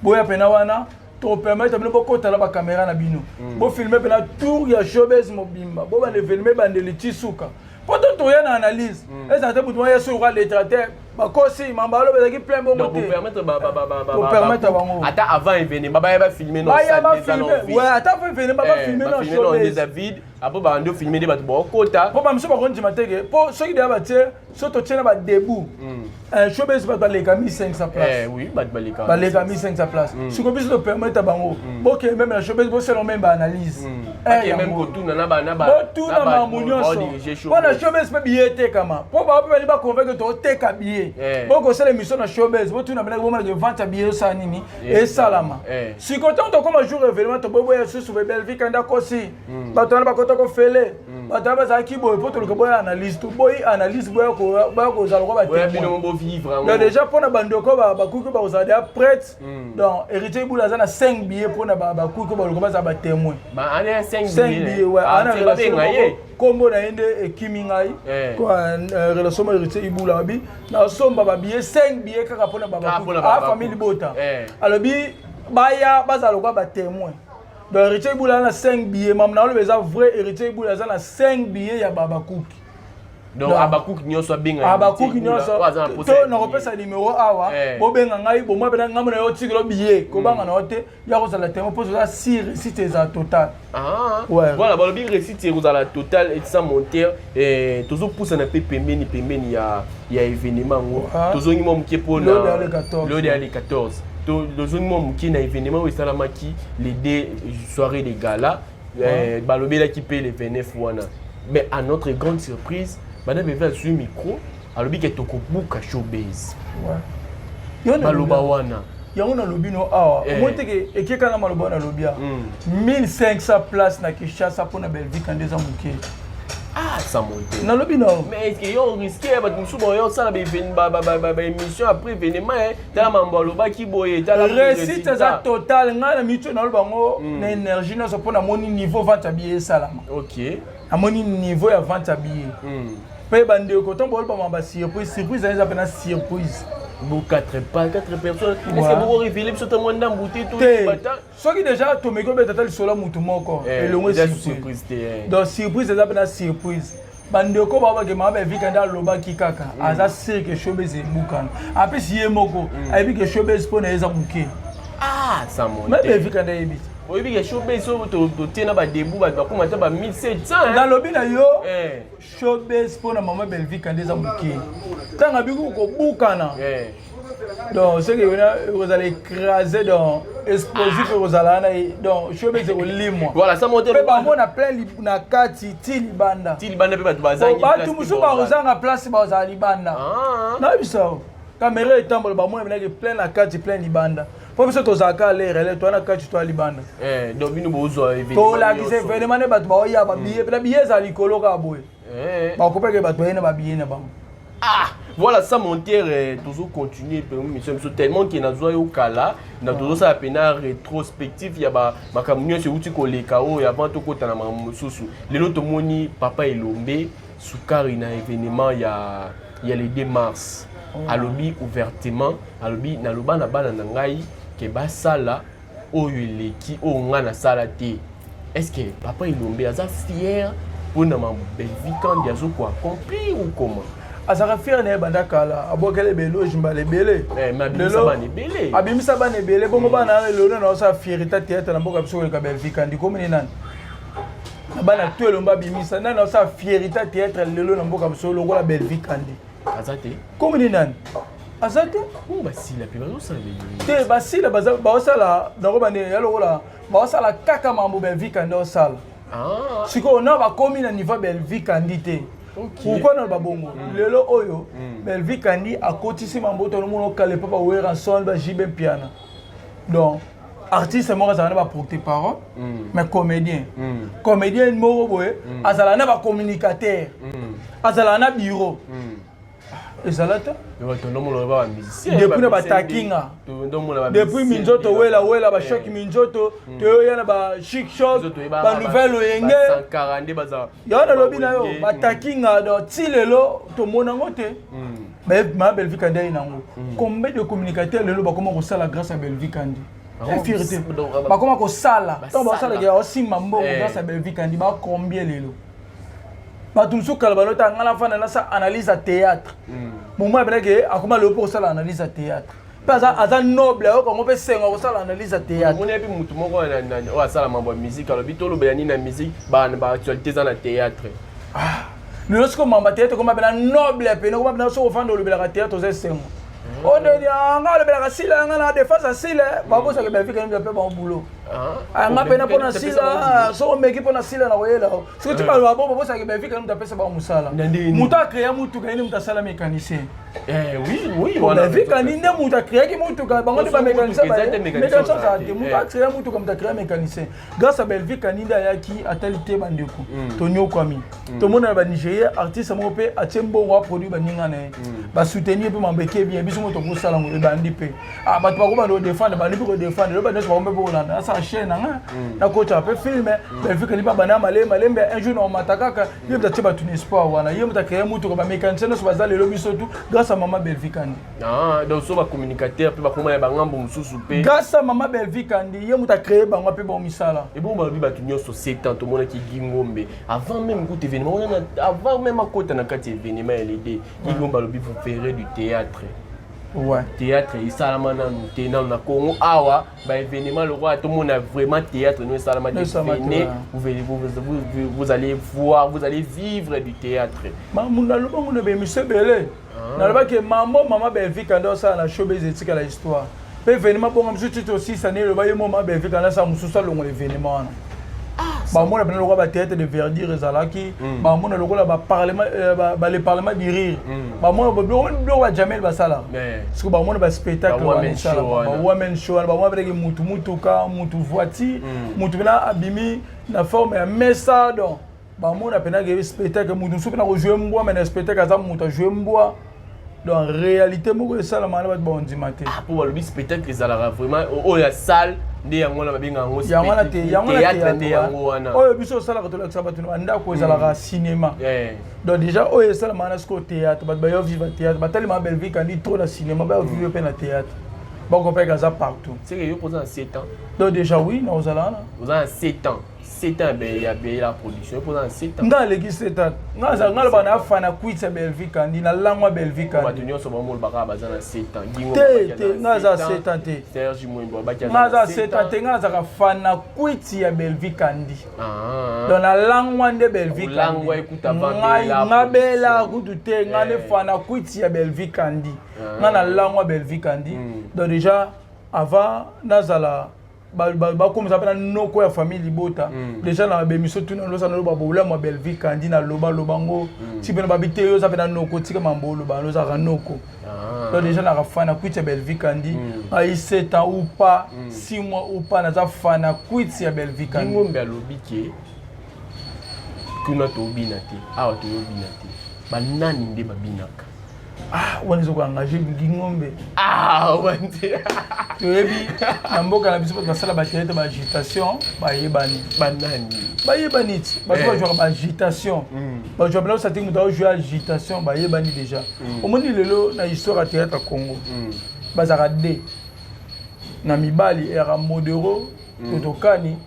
Speaker 1: Boya pena wana to permettre bino ko tala ba caméra na bino. Bo filmer pena tour ya showbiz mobimba. Bo ba le filmer ba ndeli tisuka. Pendant to ya na analyse. Et ça te bout ya sur le traiteur. Ba kosi mambalo ba ki plein bon
Speaker 2: côté. Pour
Speaker 1: permettre ba.
Speaker 2: Attends avant événement ba filmer non ça déjà non.
Speaker 1: Ouais, attends événement ba filmer non showbiz.
Speaker 2: David après ba ndo filmer des ba kota.
Speaker 1: Pour ba mso ba konji mateke. Pour ceux qui doivent tirer, surtout tirer ba debout. Un showbiz ba les camis 500 places.
Speaker 2: Oui, ba
Speaker 1: les camis 500 places. Ce que bisa to permettre bango. Bon que même la showbiz bo selon même ba analyse.
Speaker 2: Et même ko tout na ba
Speaker 1: tout na ma munyo so. Pour la showbiz pe billet kama. Pour ba ba convaincre to te ka billet. Bon que c'est l'émission na showbiz, bo tout na ba de vente billet ça nini et salama. Si content to comme jour événement to bobo ya sur belle vie kanda kosi. Ba to na ba ko fele. Ba to ba za ki boy pour to ko boy analyse to boy analyse boy ko za ko ba
Speaker 2: vivre.
Speaker 1: Donc déjà pour na bandoko ba kuku ba za dia prête. Donc héritier boula za na 5 billets pour na ba kuku ba ko za ba témoin.
Speaker 2: Ba ana 5
Speaker 1: billets ouais, ana kombo na ende ekimi ngai quoi relation héritier ibula bi na somba ba billets 5 billets kaka pour na ba famille bota. Alors bi baya baza lo ba témoin. Donc héritier ibula na 5 billets mam na lo beza vrai héritier ibula za na 5 billets ya baba kuki.
Speaker 2: Donc Abakouk nyoso benga.
Speaker 1: Abakouk nyoso. To na kopesa numéro awa. Bo benga ngai bo mo bena ngamu na yo tikelo billet. Ko banga na hote ya ko sala témoin pour ça si récite za total.
Speaker 2: Ouais. Voilà, ba lobi récite za la total et ça monter et tozo pousse na pembeni ya événement ngo. Tozo ngimo mkie pona le de 14. Tozo ngimo mkie na événement où salamaki les deux soirées de gala. Ba lobi la qui paye les 29 wana. Mais à notre grande surprise, madame Eva sur le micro, alors que tu as showbiz.
Speaker 1: Ouais.
Speaker 2: Maloba wana.
Speaker 1: Yango na lobi no awa. Moi teke ekeka na maloba na lobia. 1500 places na Kinshasa pour na Belleville quand des amuké.
Speaker 2: Ah, ça monte.
Speaker 1: Na lobi no.
Speaker 2: Mais est-ce que yo risqué ba musu bo yo sala ba émission après événement ta mambo loba ki boye ta la
Speaker 1: récite za total nga na mitu na lobango na énergie na so pour na moni niveau vente billet salama.
Speaker 2: OK.
Speaker 1: À mon niveau ya vente à billet. Pe bande ko ton bol ba surprise ça appelle surprise.
Speaker 2: Bon 4 personnes. Est-ce que vous révélez sur ton monde d'embouté tout le bata?
Speaker 1: Ce qui déjà to meko beta tel solo mutu moko et le moins surprise. Donc surprise ça appelle surprise. Bande ko baba ke mabe vikanda loba kikaka. Aza sir que showbiz e mukan. Après si e moko, ai bi que showbiz pona eza muke.
Speaker 2: Ah, ça monte.
Speaker 1: Mais Belvi quand il habite.
Speaker 2: Oui, mais showbiz, tu tiens à début, tu vas commencer à 1700.
Speaker 1: Dans le bin yo, showbiz pour la maman Belvi quand il a bouqué. Tant que vous boucana. Donc, ce que vous allez écraser dans explosif, vous allez dans showbiz au limo.
Speaker 2: Voilà, ça monte.
Speaker 1: Mais on a plein na kati tilibanda.
Speaker 2: Tilibanda peut pas bazar.
Speaker 1: Ba tout musu ba ozanga place ba za libanda. Na biso. Caméra est tambo ba moi na plein na kati plein libanda. Pour que tu zaka l'air, toi na kati toi libanda.
Speaker 2: Donc nous bozo
Speaker 1: évidemment. To la kise événement ne ba ba ya ba billet, ba billet za likolo ka boy. Ba ko pe ke ba to na ba billet na ba.
Speaker 2: Ah, voilà ça mon terre toujours continuer mission tellement qu'il y a au kala na toujours ça peine rétrospective il y a ba makamunyo c'est outil ko le kao ya avant to kota na mususu lelo to moni papa Elombe sukari na événement il y a le 2 mars alobi ouvertement alobi na loba na bana na ngai ke ba sala oyo eleki o nga na sala te. Est-ce que papa Elombe aza fier pour na Belvi quand il quoi accompli ou comment?
Speaker 1: Azara fier ne banda kala abokele belo jimba le belé
Speaker 2: mais abimisa bane belé
Speaker 1: abimisa bane belé bongo bana lelo na sa fierté théâtre na mboka biso ka Belvi kandi komini nani bana to elomba bimisa na sa fierté théâtre lelo na mboka biso lokola Belvi kandi
Speaker 2: azate
Speaker 1: komini nani azate
Speaker 2: o basila pe bazo sala
Speaker 1: te basila ba sala ndako bane ya lokola ba sala kaka mambo Belvi kandi o sala siko na ba komi na niveau Belvi kandi te. Pourquoi dans le babongo? Lelo oyo, Belvi kandi a kotisi mambo to no kale papa wera ensemble ba jibe piano. Donc artiste mo za na ba porte-parole, mais comédien. Comédien mo boye, azala na ba communicateur. Azala na bureau. Ezalata? Depuis na ba takinga. Depuis minjoto wela ba choc minjoto, to ya na ba chic show, ba nouvelle oyenge.
Speaker 2: 140 baza.
Speaker 1: Ya na lobi na yo, ba takinga do tilelo to mona ngote. Ma Belvi kandi ina ngo. Combien de communicateurs lelo ba comment ko sala grâce à Belvi kandi? Fierté. Ba comment ko sala. To ba sala ya aussi mambo grâce à Belvi kandi ba combien lelo? Batumsu kalbalota ngala fana na sa analyse à théâtre. Moment beneke akoma le pour ça l'analyse à théâtre. Parce à noble comme on peut senga ko ça l'analyse à théâtre.
Speaker 2: Mon epi mutu moko na wa sala mambo musique alors bitolo bayani na musique ba actualité za na théâtre.
Speaker 1: Ah. Lorsque mamba théâtre comme bena noble pe no comme bena so ofando le bela théâtre za sengo. On dit nga le bela sila nga na défense sila ba bo ça que Belvi quand même pe bon boulot. Ah nga pena pona sila so meki pona sila na wela. Ce que tu parles ba bo ça que Belvi quand même ta pesa ba musala. Muta créer mutu quand même ta sala mécanicien.
Speaker 2: Oui
Speaker 1: on a vu quand il ne muta créer qui mutu quand bango ba mécanicien ba mécanicien ça muta créer mutu comme ta créer mécanicien. Grâce à Belvi quand il ya ki atalité bandeko. Tonyo kwami. To mona ba Nigeria artiste mo pe atembo wa produit ba ninga na ba soutenir pe mambeke bien biso to ko sala ngo ba ndipe. Ah ba to ba ko ba défendre ba ndipe ko défendre ba neso ba mbe bo na sa chaîne na ko ta pe filmer Belvi quand il ba bana malembe un jour on matakaka il va tiba tuni espoir wana il va créer mutu ko ba mécanicien so ba za le lobi sotu grâce à maman Belvi kandi.
Speaker 2: Ah donc so ba communicateur pe ba koma ba ngambo mususu pe.
Speaker 1: Grâce à maman Belvi kandi il muta créer ba ngwa pe ba misala.
Speaker 2: Et bon ba bi ba tunyo so 7 ans to mona ki gingombe avant même goût événement avant même à côté na kati événement LD il ngomba lobi vous ferez du théâtre.
Speaker 1: Ouais.
Speaker 2: Théâtre et salamana nous tenons na Congo awa ba événement le roi tout le monde a vraiment théâtre nous salamana vous allez voir vous allez vivre du théâtre.
Speaker 1: Mamuna lo bango be monsieur Belé. Na ba ke maman Belvi quand ça na showbiz etika la histoire. Pe événement bon monsieur tu aussi ça ne le ba maman Belvi quand ça mususa longo événement. Bah moi le roi ba théâtre de Verdi Rezalaki bah moi le roi ba parlement ba le parlement du rire bah moi le roi Jamel Basala parce que bah moi ba spectacle ba women show bah moi avec mutu ka mutu voiture mutu na abimi na forme ya mesa donc bah moi na pena que spectacle mutu so pena ko jouer mboa mais spectacle za mutu jouer mboa. Donc en réalité moi ça la malade bon dimate
Speaker 2: pour le spectacle ezala vraiment oh la salle nde yango na babenga ngo
Speaker 1: théâtre nde yango wana oyo biso sala ko tolakisa bato na ndako ezalaka cinéma donc déjà oyo sala mana sko théâtre bato bayo vivre théâtre batali ma Belvi kandi trop na cinéma bayo vivre pe na théâtre bon on peut gaza partout
Speaker 2: c'est que yo posé en 7 ans
Speaker 1: donc déjà oui na ozala
Speaker 2: vous avez 7 ans 7 ans il y a la production pendant 7 ans.
Speaker 1: Nga leki 7 ans. Nga za nga bana fana kwitsa Belvi Kandi na langwa Belvi Kandi.
Speaker 2: Batunyo so bamol baka bazana 7 ans.
Speaker 1: Te nga za 7 ans te.
Speaker 2: Serge Mwimbo baki
Speaker 1: nga za 7 ans te nga za fana kwitsi ya Belvi Kandi. Dans la langwa de Belvi Kandi.
Speaker 2: Langwa ekuta vambela.
Speaker 1: Nga bela kutu te nga ne fana kwitsi ya Belvi Kandi. Nga na langwa Belvi Kandi. Donc déjà avant nazala comme ça appelle noko ya famille libota déjà na bemiso tout na losa na loba bola mo Belvi Kandi na loba lobango ti bena babite yo ça fait noko tika mambolo ba losa ka noko donc déjà na fana kwitsi ya Belvi Kandi ai 7 ans ou pas 6 mois ou pas na za fana kwitsi ya Belvi Kandi
Speaker 2: ngombe alobike kuna to binate awa to binate banani nde babinaka
Speaker 1: wanizo ko engager ngombe
Speaker 2: wante
Speaker 1: toyebi na mboka na biso basala baterete ba agitation bayebani bayebani bato bajouaka ba agitation bajouaka bela osati mutu aojouer agitation bayebani déjà omoni lelo na histoire ya théâtre Congo bazaka de na mibali eyaka modero totokani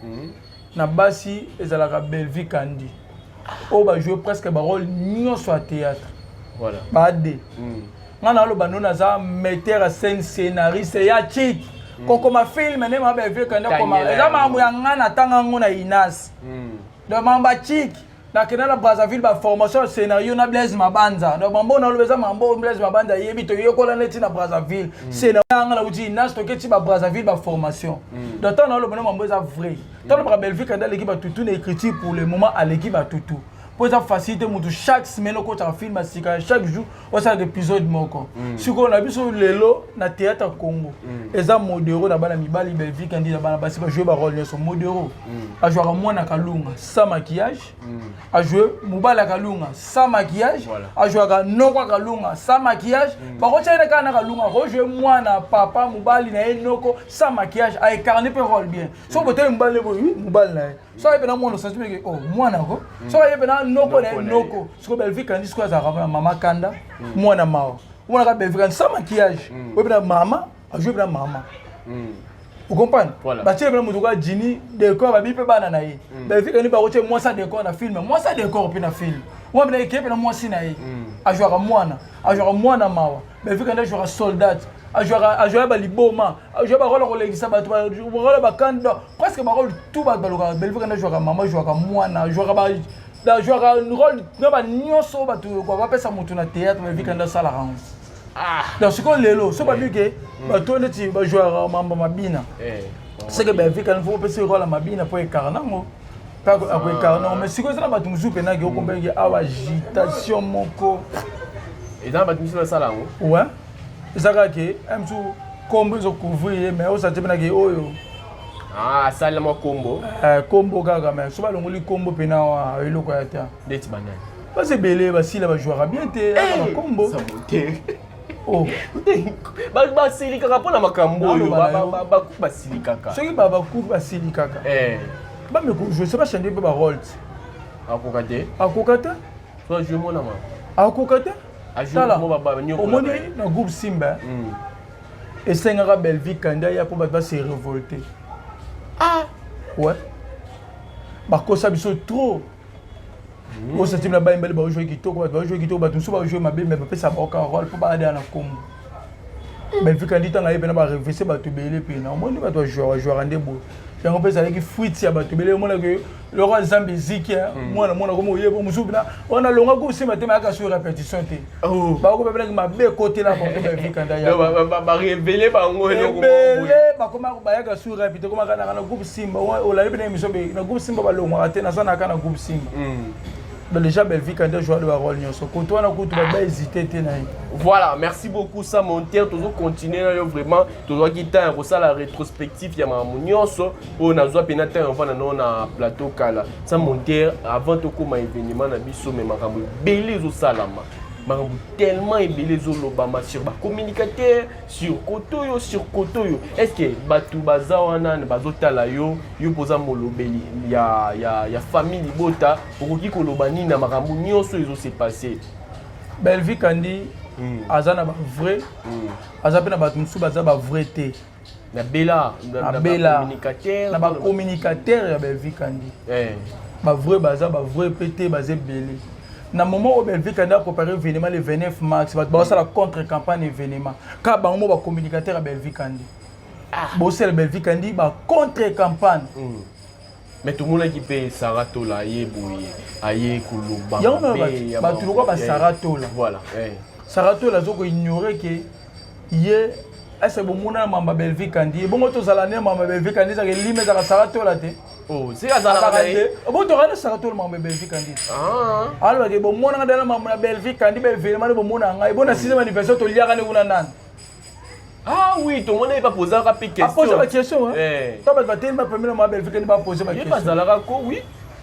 Speaker 1: na basi ezalaka Belvi Kandi oyo bajouer presque barole nyonso ya théâtre. Voilà. Bade. Ngana lo banona za metteur à scène scénariste ya chic. Koko ma film ne ma Belvi Kandi koma. Za mambo ya ngana tanga ngona Inas. Do mamba chic. Na kena na Brazzaville ba formation scénario na Blaise Mabanza. Do mambo na lo beza mambo Blaise Mabanza yebi to yokola neti na Brazzaville. Scénario ngana uti Inas to keti ba Brazzaville ba formation. Do tant na lo bonoma mambo za vrai. Tant ba Belvi Kandi l'équipe ba tutu na écriture pour le moment à l'équipe ba tutu. Pour ça faciliter mutu chaque semaine ko ta film asika chaque jour on ça épisode moko siko na biso lelo na théâtre Congo eza modero na bana mibali Belvi Kandi na bana basi ba jouer ba rôle sur modero a jouer mwana kalunga sans maquillage a jouer mubala kalunga sans maquillage a jouer ka noko kalunga sans maquillage ba ko tshena kana kalunga ko jouer mwana papa mubali na enoko sans maquillage a incarner pe rôle bien so bote mubale bo mubali na so epena mwana sentime ke oh mwana ko so epena noko na noko siko Belvi Kandi siko za mama Kanda mwana mao mwana ka Belvi Kandi sans maquillage epena mama a jouer epena mama vous comprenez ba tshela epena mutu ka jini décor ba bipe bana na ye Belvi Kandi ba ko tshela moi ça décor na film moi ça décor pe na film moi bena équipe na moi si na ye a jouer ka mwana mawa Belvi Kandi a jouer ka soldat a jouer ba liboma a jouer ba rôle ko legisa ba rôle ba Kanda presque ba rôle tout ba baloka Belvi Kandi a jouer ka mama jouer ka mwana a jouer ka ba da jouer ka rôle na ba nyonso ba tu ko ba pesa mutu na théâtre Belvi Kandi sala rango donc ce qu'on lelo so ba bike ba to neti ba jouer mamba mabina c'est que Belvi Kandi faut pesa rôle mabina pour incarner ngo pas ko incarner mais siko ça ba tu muzupe na ke ko mbenge awa agitation moko
Speaker 2: et dans ba tu muzupe sala ngo
Speaker 1: ouais ezaka ke mtu kombo zo couvrir mais o sate na ke oyo
Speaker 2: sala mo kombo
Speaker 1: kombo kaka mais so ba longoli kombo pena wa eloko ya ta
Speaker 2: deti banane
Speaker 1: ba se belé ba sila ba jouer bien te ba kombo
Speaker 2: ça monte
Speaker 1: oh
Speaker 2: ba silika ka pona makambo yo ba silika ka
Speaker 1: soki ba ku ba silika ka ba me ko je sais pas changer ba rôle akokate
Speaker 2: so je mona ma
Speaker 1: akokate
Speaker 2: omoni
Speaker 1: na groupe Simba esengaka Belvi Kandi ya po bato se révolter ouais bakosa biso trop osati na baimbele ba jouer kitoko bato so ba jouer mabe mais bapesa ba rôle po ba ada na kombo Belvi Kandi tanga yebena ba reverser bato belé pena omoni bato jouer ndebo yango pesa avec fuite ya bato belé omona que le roi Zambi ziki mwana comme yebo musubina ona longa ko sima te ma ka sur répétition te ba ko bebela ma be côté là pour Belvi Kandi ya
Speaker 2: ba révéler ba ngo eloko
Speaker 1: ba ko ma ba ya ka sur répéter comme kana na groupe Simba o la bena émission be na groupe Simba ba longa te na sana kana groupe Simba donc déjà Belvi Kandi joueur de rôle nyonso ko toi na ko tu ba hésiter te na.
Speaker 2: Voilà, merci beaucoup ça monter toujours continuer vraiment toujours quitter un ça la rétrospective ya mamunyoso o na zo penata on va na plateau kala ça monter avant to koma événement na biso mais makambo belé zo salama makambo tellement belé zo lobama sur ba communicateur sur kotoyo est-ce que batu bazawana bazo tala yo poza molobeli ya famille bota okoki kolobani na makambo nyonso ezo se passer
Speaker 1: Belvi Kandi azana ba vrai aza pena ba musu baza ba vrai te
Speaker 2: Na Bella,
Speaker 1: na Bella,
Speaker 2: communicateur,
Speaker 1: na ba communicateur ya Belvi Kandi. Ba vrai baza, ba vrai pété, bazé belé. Na moment où Belvi Kandi a préparé l'événement le 29 mars, ba ça la contre-campagne événement. Ka ba moment ba communicateur ya Belvi Kandi. Bo c'est le Belvi Kandi ba contre-campagne.
Speaker 2: Mais tout le monde qui paye Sarato là, aye kuluba.
Speaker 1: Ya ba tout le monde ba Sarato là.
Speaker 2: Voilà.
Speaker 1: Sarato là zoko ignorer que yé est-ce que bon mona mamba Belvi Kandi bon to zalane mamba Belvi Kandi ça que lime ça Sarato là té.
Speaker 2: Oh, c'est à Zala Bataille.
Speaker 1: Bon to rana Sarato mamba Belvi Kandi. Alors que bon mona ngada mamba Belvi Kandi be événement bon mona ngai bon na 6e anniversaire to liaka ne kuna nan.
Speaker 2: Ah oui, tout le monde n'est pas posé la question.
Speaker 1: Ah, poser la question, hein? Toi, tu vas te dire, ma première ma Belvi Kandi va poser ma question.
Speaker 2: Il va à oui.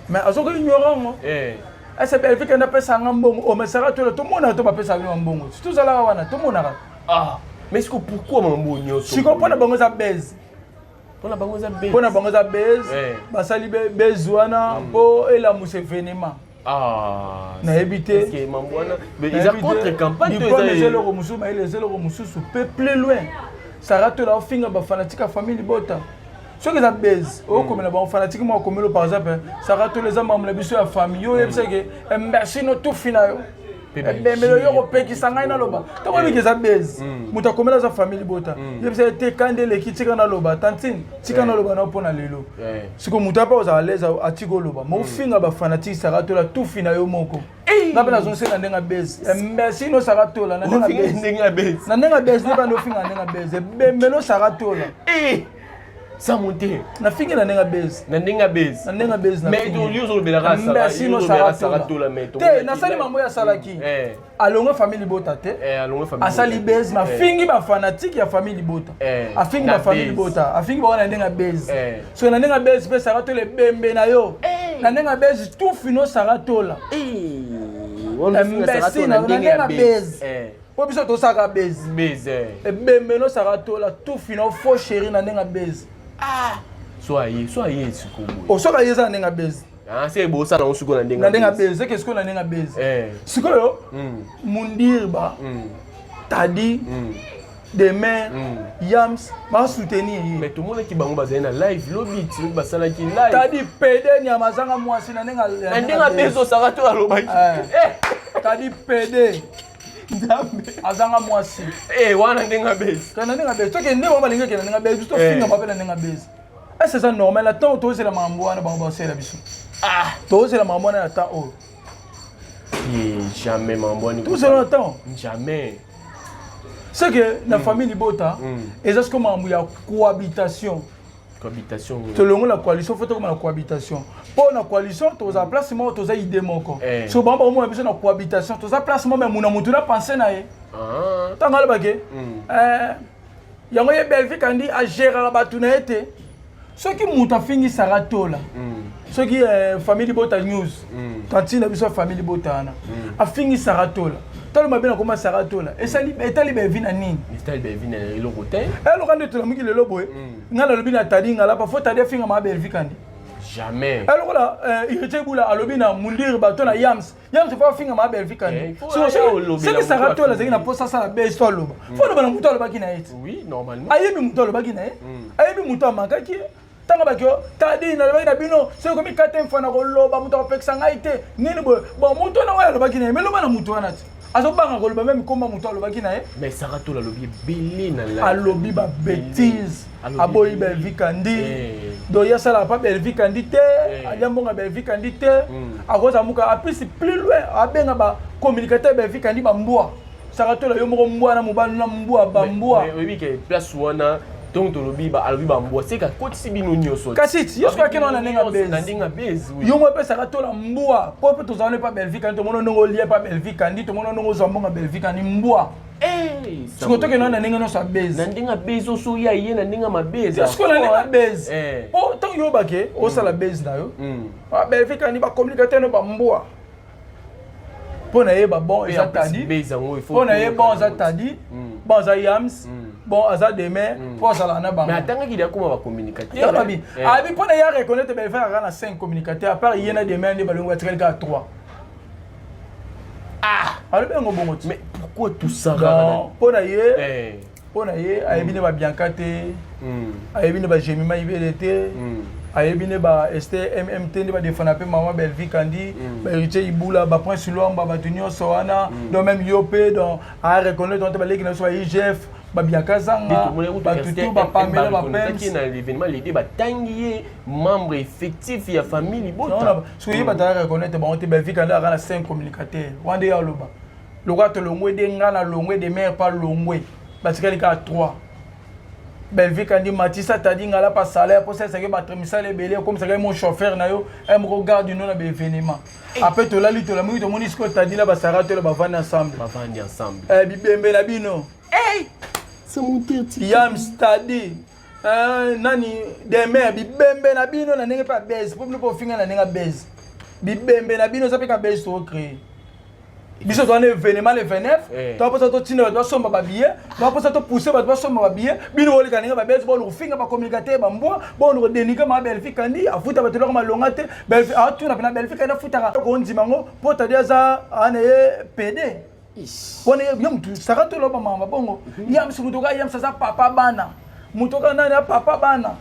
Speaker 1: Mais à ce que ignorant, est-ce que Belvi Kandi appelle ça un bon? Oh, mais Sarato, tout le monde a tout appelé ça un bon. Tout ça là, tout le monde a.
Speaker 2: Ah, mais est-ce que pourquoi mon bon nyo?
Speaker 1: Si vous prenez bon ça baise.
Speaker 2: Prenez bon ça baise.
Speaker 1: Prenez bon ça baise. Bah ça libère besoin pour et la mousse événement.
Speaker 2: Ah.
Speaker 1: Na éviter.
Speaker 2: Parce que Mambouana, mais ils ont contre campagne.
Speaker 1: Ils ont les euros musu, mais les euros musu peu plus loin. Sarato la finga ba fanatique à famille bota. Ce que ça baise. Oh comme la ba fanatique moi comme le par exemple, Sarato les membres la biso ya famille. Yo yebse que merci no tout finayo. Mais le yoro pe ki sanga na loba. To ko bi ça baise. Muta comme la famille bota. Yebse te kandele ki tika na loba. Tantine tika na loba na pona lelo. Siko muta pa oza leza atiko loba. Mo finga ba fanatique Sarato la tout finayo moko. Na bela zone se na ndenga base. Merci no Sarato la na ndenga base. Na ndenga base ne ba no finga ndenga base. Bemelo Sarato la.
Speaker 2: Ça monter.
Speaker 1: Na finga na ndenga base.
Speaker 2: Na ndenga base.
Speaker 1: Na ndenga base na.
Speaker 2: Mais to liyo zo bela rasa.
Speaker 1: Merci no Sarato la mais to. Te na sali mambo ya salaki. Alonga famille bota te.
Speaker 2: Alonga famille.
Speaker 1: Asali base ma fingi ba fanatique ya famille bota. A fingi ba famille bota. A fingi ba na ndenga base. So na ndenga base pe Sarato le bembe na yo. Na ndenga base tout fino Sarato la. Merci na ndenga base. Po biso to saka base.
Speaker 2: Base.
Speaker 1: E bembe no Sarato la tout fino faux chéri na ndenga base.
Speaker 2: Soyez sikobo.
Speaker 1: O soka yeza ndenga base.
Speaker 2: Ah, c'est beau ça dans suko na ndenga.
Speaker 1: Na ndenga base, qu'est-ce qu'on a ndenga base? Sikoyo. Mundirba. Tadi. Demain, Yams, va soutenir.
Speaker 2: Mais tout le monde qui bango bazena live, lobby, tu vas sala ki live.
Speaker 1: Tadi PD ni amazanga mwasi na ndenga.
Speaker 2: Na ndenga base Sarato alobaki.
Speaker 1: Tadi PD. Azanga mwasi.
Speaker 2: Wana ndenga base.
Speaker 1: Kana ndenga base. Toke ndebo balinga ke ndenga base, to finga ba pela ndenga base. Est-ce ça normal la temps to c'est la mambo na bango c'est la biso. To c'est la mambo na temps oh.
Speaker 2: Jamais mambo ni.
Speaker 1: Tout c'est le temps.
Speaker 2: Jamais.
Speaker 1: C'est que la famille Libota, est-ce que mambo ya cohabitation.
Speaker 2: Cohabitation.
Speaker 1: Selon la coalition, faut comme la cohabitation. Pour la coalition, tu as placement, tu as idée moko. So bon bah moi besoin de cohabitation, tu as placement mais mon amour tu l'as pensé na ye. Tant que le baguette. Yango ye Belvi Kandi a gérer la batuna été. Ce qui monta fini Sarato là. Ce qui famille Libota news. Tantine biso famille Libota na. A fini Sarato là. Tellement ma bien comment Sarato là. Et ça est Belvi na nini?
Speaker 2: Est Belvi na le rotin.
Speaker 1: Le rendre tout le monde qui le loboé. Ngala lobi na tadi ngala pa faut tadi finga ma Belvi Kandi.
Speaker 2: Jamais.
Speaker 1: Alors là, il était boula à l'obina mundir bateau na Yams. Yams tu vas finir ma Belvi Kandi. C'est que Sarato là, c'est une pose ça la belle histoire là. Faut le bana muto le baki na it.
Speaker 2: Oui, normalement.
Speaker 1: Ayebi muto le baki na. Ayebi muto manga ki. Tanga bakyo tadi na le baki na bino. C'est comme il katem fana ko loba muto peksa ngaite. Nini bo muto na wa le baki na. Mais le bana muto na. Azobanga ko le même comment muto le baki na.
Speaker 2: Mais Sarato la lobi belé na la.
Speaker 1: A lobi ba bêtise. Aboyi Belvi Kandi. Do ya sala pas Belvi Kandi te. Aliambonga Belvi Kandi te. Akoza muka apisi plus loin. Abenga ba communicateur Belvi Kandi ba mbwa. Sarato la yo moko mbwa na mobali na mbwa ba mbwa.
Speaker 2: Oui que place wana donc to lobi ba alobi ba mbwa c'est ka koti sibino nyoso.
Speaker 1: Kasiti yo ska keno na nenga base.
Speaker 2: Na nenga base oui.
Speaker 1: Yo mo pe Sarato la mbwa. Po pe to zane pas Belvi Kandi to mono ndongo lié pas Belvi Kandi to mono ndongo zambonga Belvi Kandi mbwa. Ce que tu as na ninga no sa base.
Speaker 2: Na ndinga base oso ya ye na ndinga ma base.
Speaker 1: Est-ce que na ninga base? Oh tant yo bake, o sa la base na yo. Ba Belvi Kandi ba communicateur no ba mbwa. Pona ye ba bon eza tadi. Pona ye bon eza tadi. Bon eza Yams. Bon eza demain. Pour ça la na ba.
Speaker 2: Mais attends qu'il y a comment va communicateur.
Speaker 1: Abi pona ya reconnaître Belvi Kandi na 5 communicateurs à part yena demain ne ba longo tirel ka 3. Mais
Speaker 2: pourquoi tout ça?
Speaker 1: Pour d'ailleurs, on a eu ayebi ne ba Bianca te ayebi ne ba Jemima Ibele te ayebi ne ba STMMT ne ba defana pe maman Belvi Kandi ba Héritier Ibula ba Prince Luamba ba Tunio Soana donc même Yopé donc a reconnaître on ba leki na so IGF ba Bianca Zanga ba tutu ba Pamela ba Pem
Speaker 2: qui na l'événement l'idée ba tangier membre effectif ya famille bota
Speaker 1: so yi ba ta reconnaître ba on te Belvi Kandi a 5 communicateurs wande ya loba loka to longwe de ngana longwe de mère pas longwe parce qu'elle est à 3 Belvi Kandi Matissa t'a dit ngala pas salaire pour ça c'est que batrimisa les belé comme ça que mon chauffeur na yo elle me regarde nous na événement après to la lutte la minute mon disco t'a dit là ba sara to la ba vendre ensemble bibembe la bino hey
Speaker 2: c'est mon tête
Speaker 1: yam stadi nani de mère bibembe na bino na n'est pas baise pour nous pour finir na n'est baise bibembe na bino ça peut ka baise to créer biso to un événement le 29 to posa to tina to somba ba billet to posa to pousser ba somba ba billet bino woli kaninga ba bes bon finga ba communicateur ba mbo bon déniquer ma Belvi Kandi afuta ba telo ma longate Belvi a tu na Belvi Kandi afuta ko nzimango po ta déjà ane PD bon yam tu saka to lo ba mama bongo yam sumutoka yam sasa papa bana mutoka nani papa bana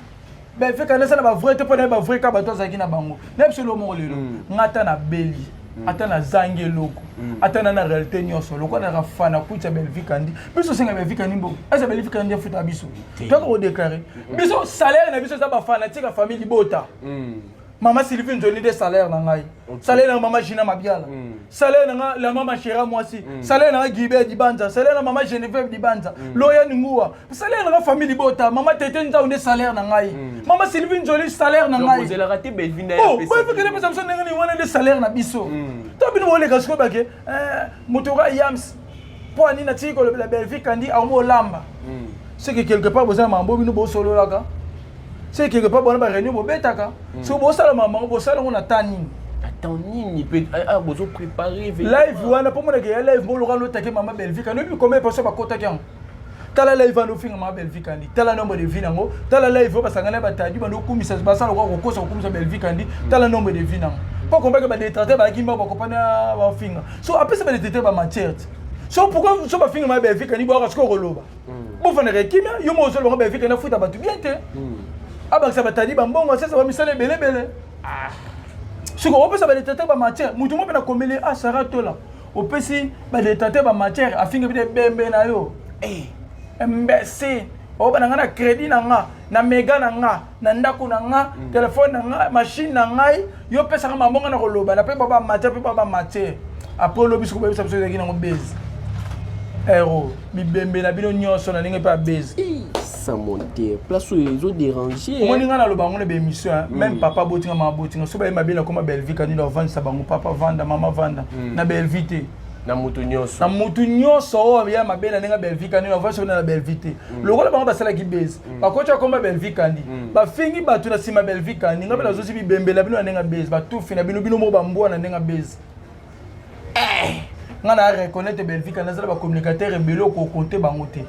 Speaker 1: Belvi Kandi ça na ba vrai te po na ba vrai ka ba to zaki na bango na bisolo mo lelo ngata na beli ata na zangi loko ata na réalité nyonso loko na rafana kucha Belvi Kandi biso senga Belvi Kandi mbo asa Belvi Kandi futa biso to ko déclarer biso salaire na biso za ba fanatique famille bota Maman Sylvie Nzoli des salaires na ngai salaire na maman Gina Mabiala salaire na la maman Chera Mwasi salaire na Guibert Dibanza salaire na maman Geneviève Dibanza Loya Ngua salaire na famille bota maman Tete Nza une salaire na ngai maman Sylvie Nzoli salaire na ngai
Speaker 2: vous allez rater Belvi na
Speaker 1: oh faut que les personnes n'engani wana des salaires na biso to bino wole kasko bake motora yams po ani na tiko la Belvi Kandi a mo lamba c'est que quelque part vous avez mambo bino bo solo là ka c'est quelque part bon ba réunion bo betaka so bo sala maman bo sala on attend
Speaker 2: nini peut bozo préparer
Speaker 1: live wana pour moi que live mo lokalo take maman Belvi Kandi puis combien personnes ba kota kian tala live ando finga maman Belvi Kandi tala nombre de vie nango tala live ba sangana ba tadi ba no kumisa ba sala ko kosa ko kumisa Belvi Kandi tala nombre de vie nango pour comprendre que ba détrater ba kimba ba kopana ba finga so après ça ba détrater ba matière so pourquoi so ba finga maman Belvi Kandi ba ko roloba bo fana rekimia yo mo so ba Belvi Kandi futa ba tu bien te abakisa batadi bambongo sasa ba misale belebele siko opesa ba détrater ba matière mutu mo pena komele asara tola opesi ba détrater ba matière afinga bi bembe na yo mbc o bana ngana crédit na nga na mega na nga na ndako na nga téléphone na nga machine na ngai yo pesa ka mambongo na koloba na pe baba matière après lo biso ko besa biso yaki na ngo base ero bibembe na bino nyonso na ninga pa base
Speaker 2: ça monter place où ils ont dérangé
Speaker 1: on ninga na lo bango na be émission même papa botinga mama botinga so ba mabela comme Belvi Kandi na vendre sa bango papa vanda mama vanda na Belvi te
Speaker 2: na mutu
Speaker 1: nyonso o ya mabela ninga Belvi Kandi na vendre na Belvi te lokola bango basala ki base ba kocha comme Belvi Kandi ba fingi ba tu na sima Belvi Kandi ngabela zo si bibembe na bino na ninga base ba tout fina bino mo ba mbo na ninga base ngana reconnaître Belvi Kandi na ba communicateur ebelo ko compter bango te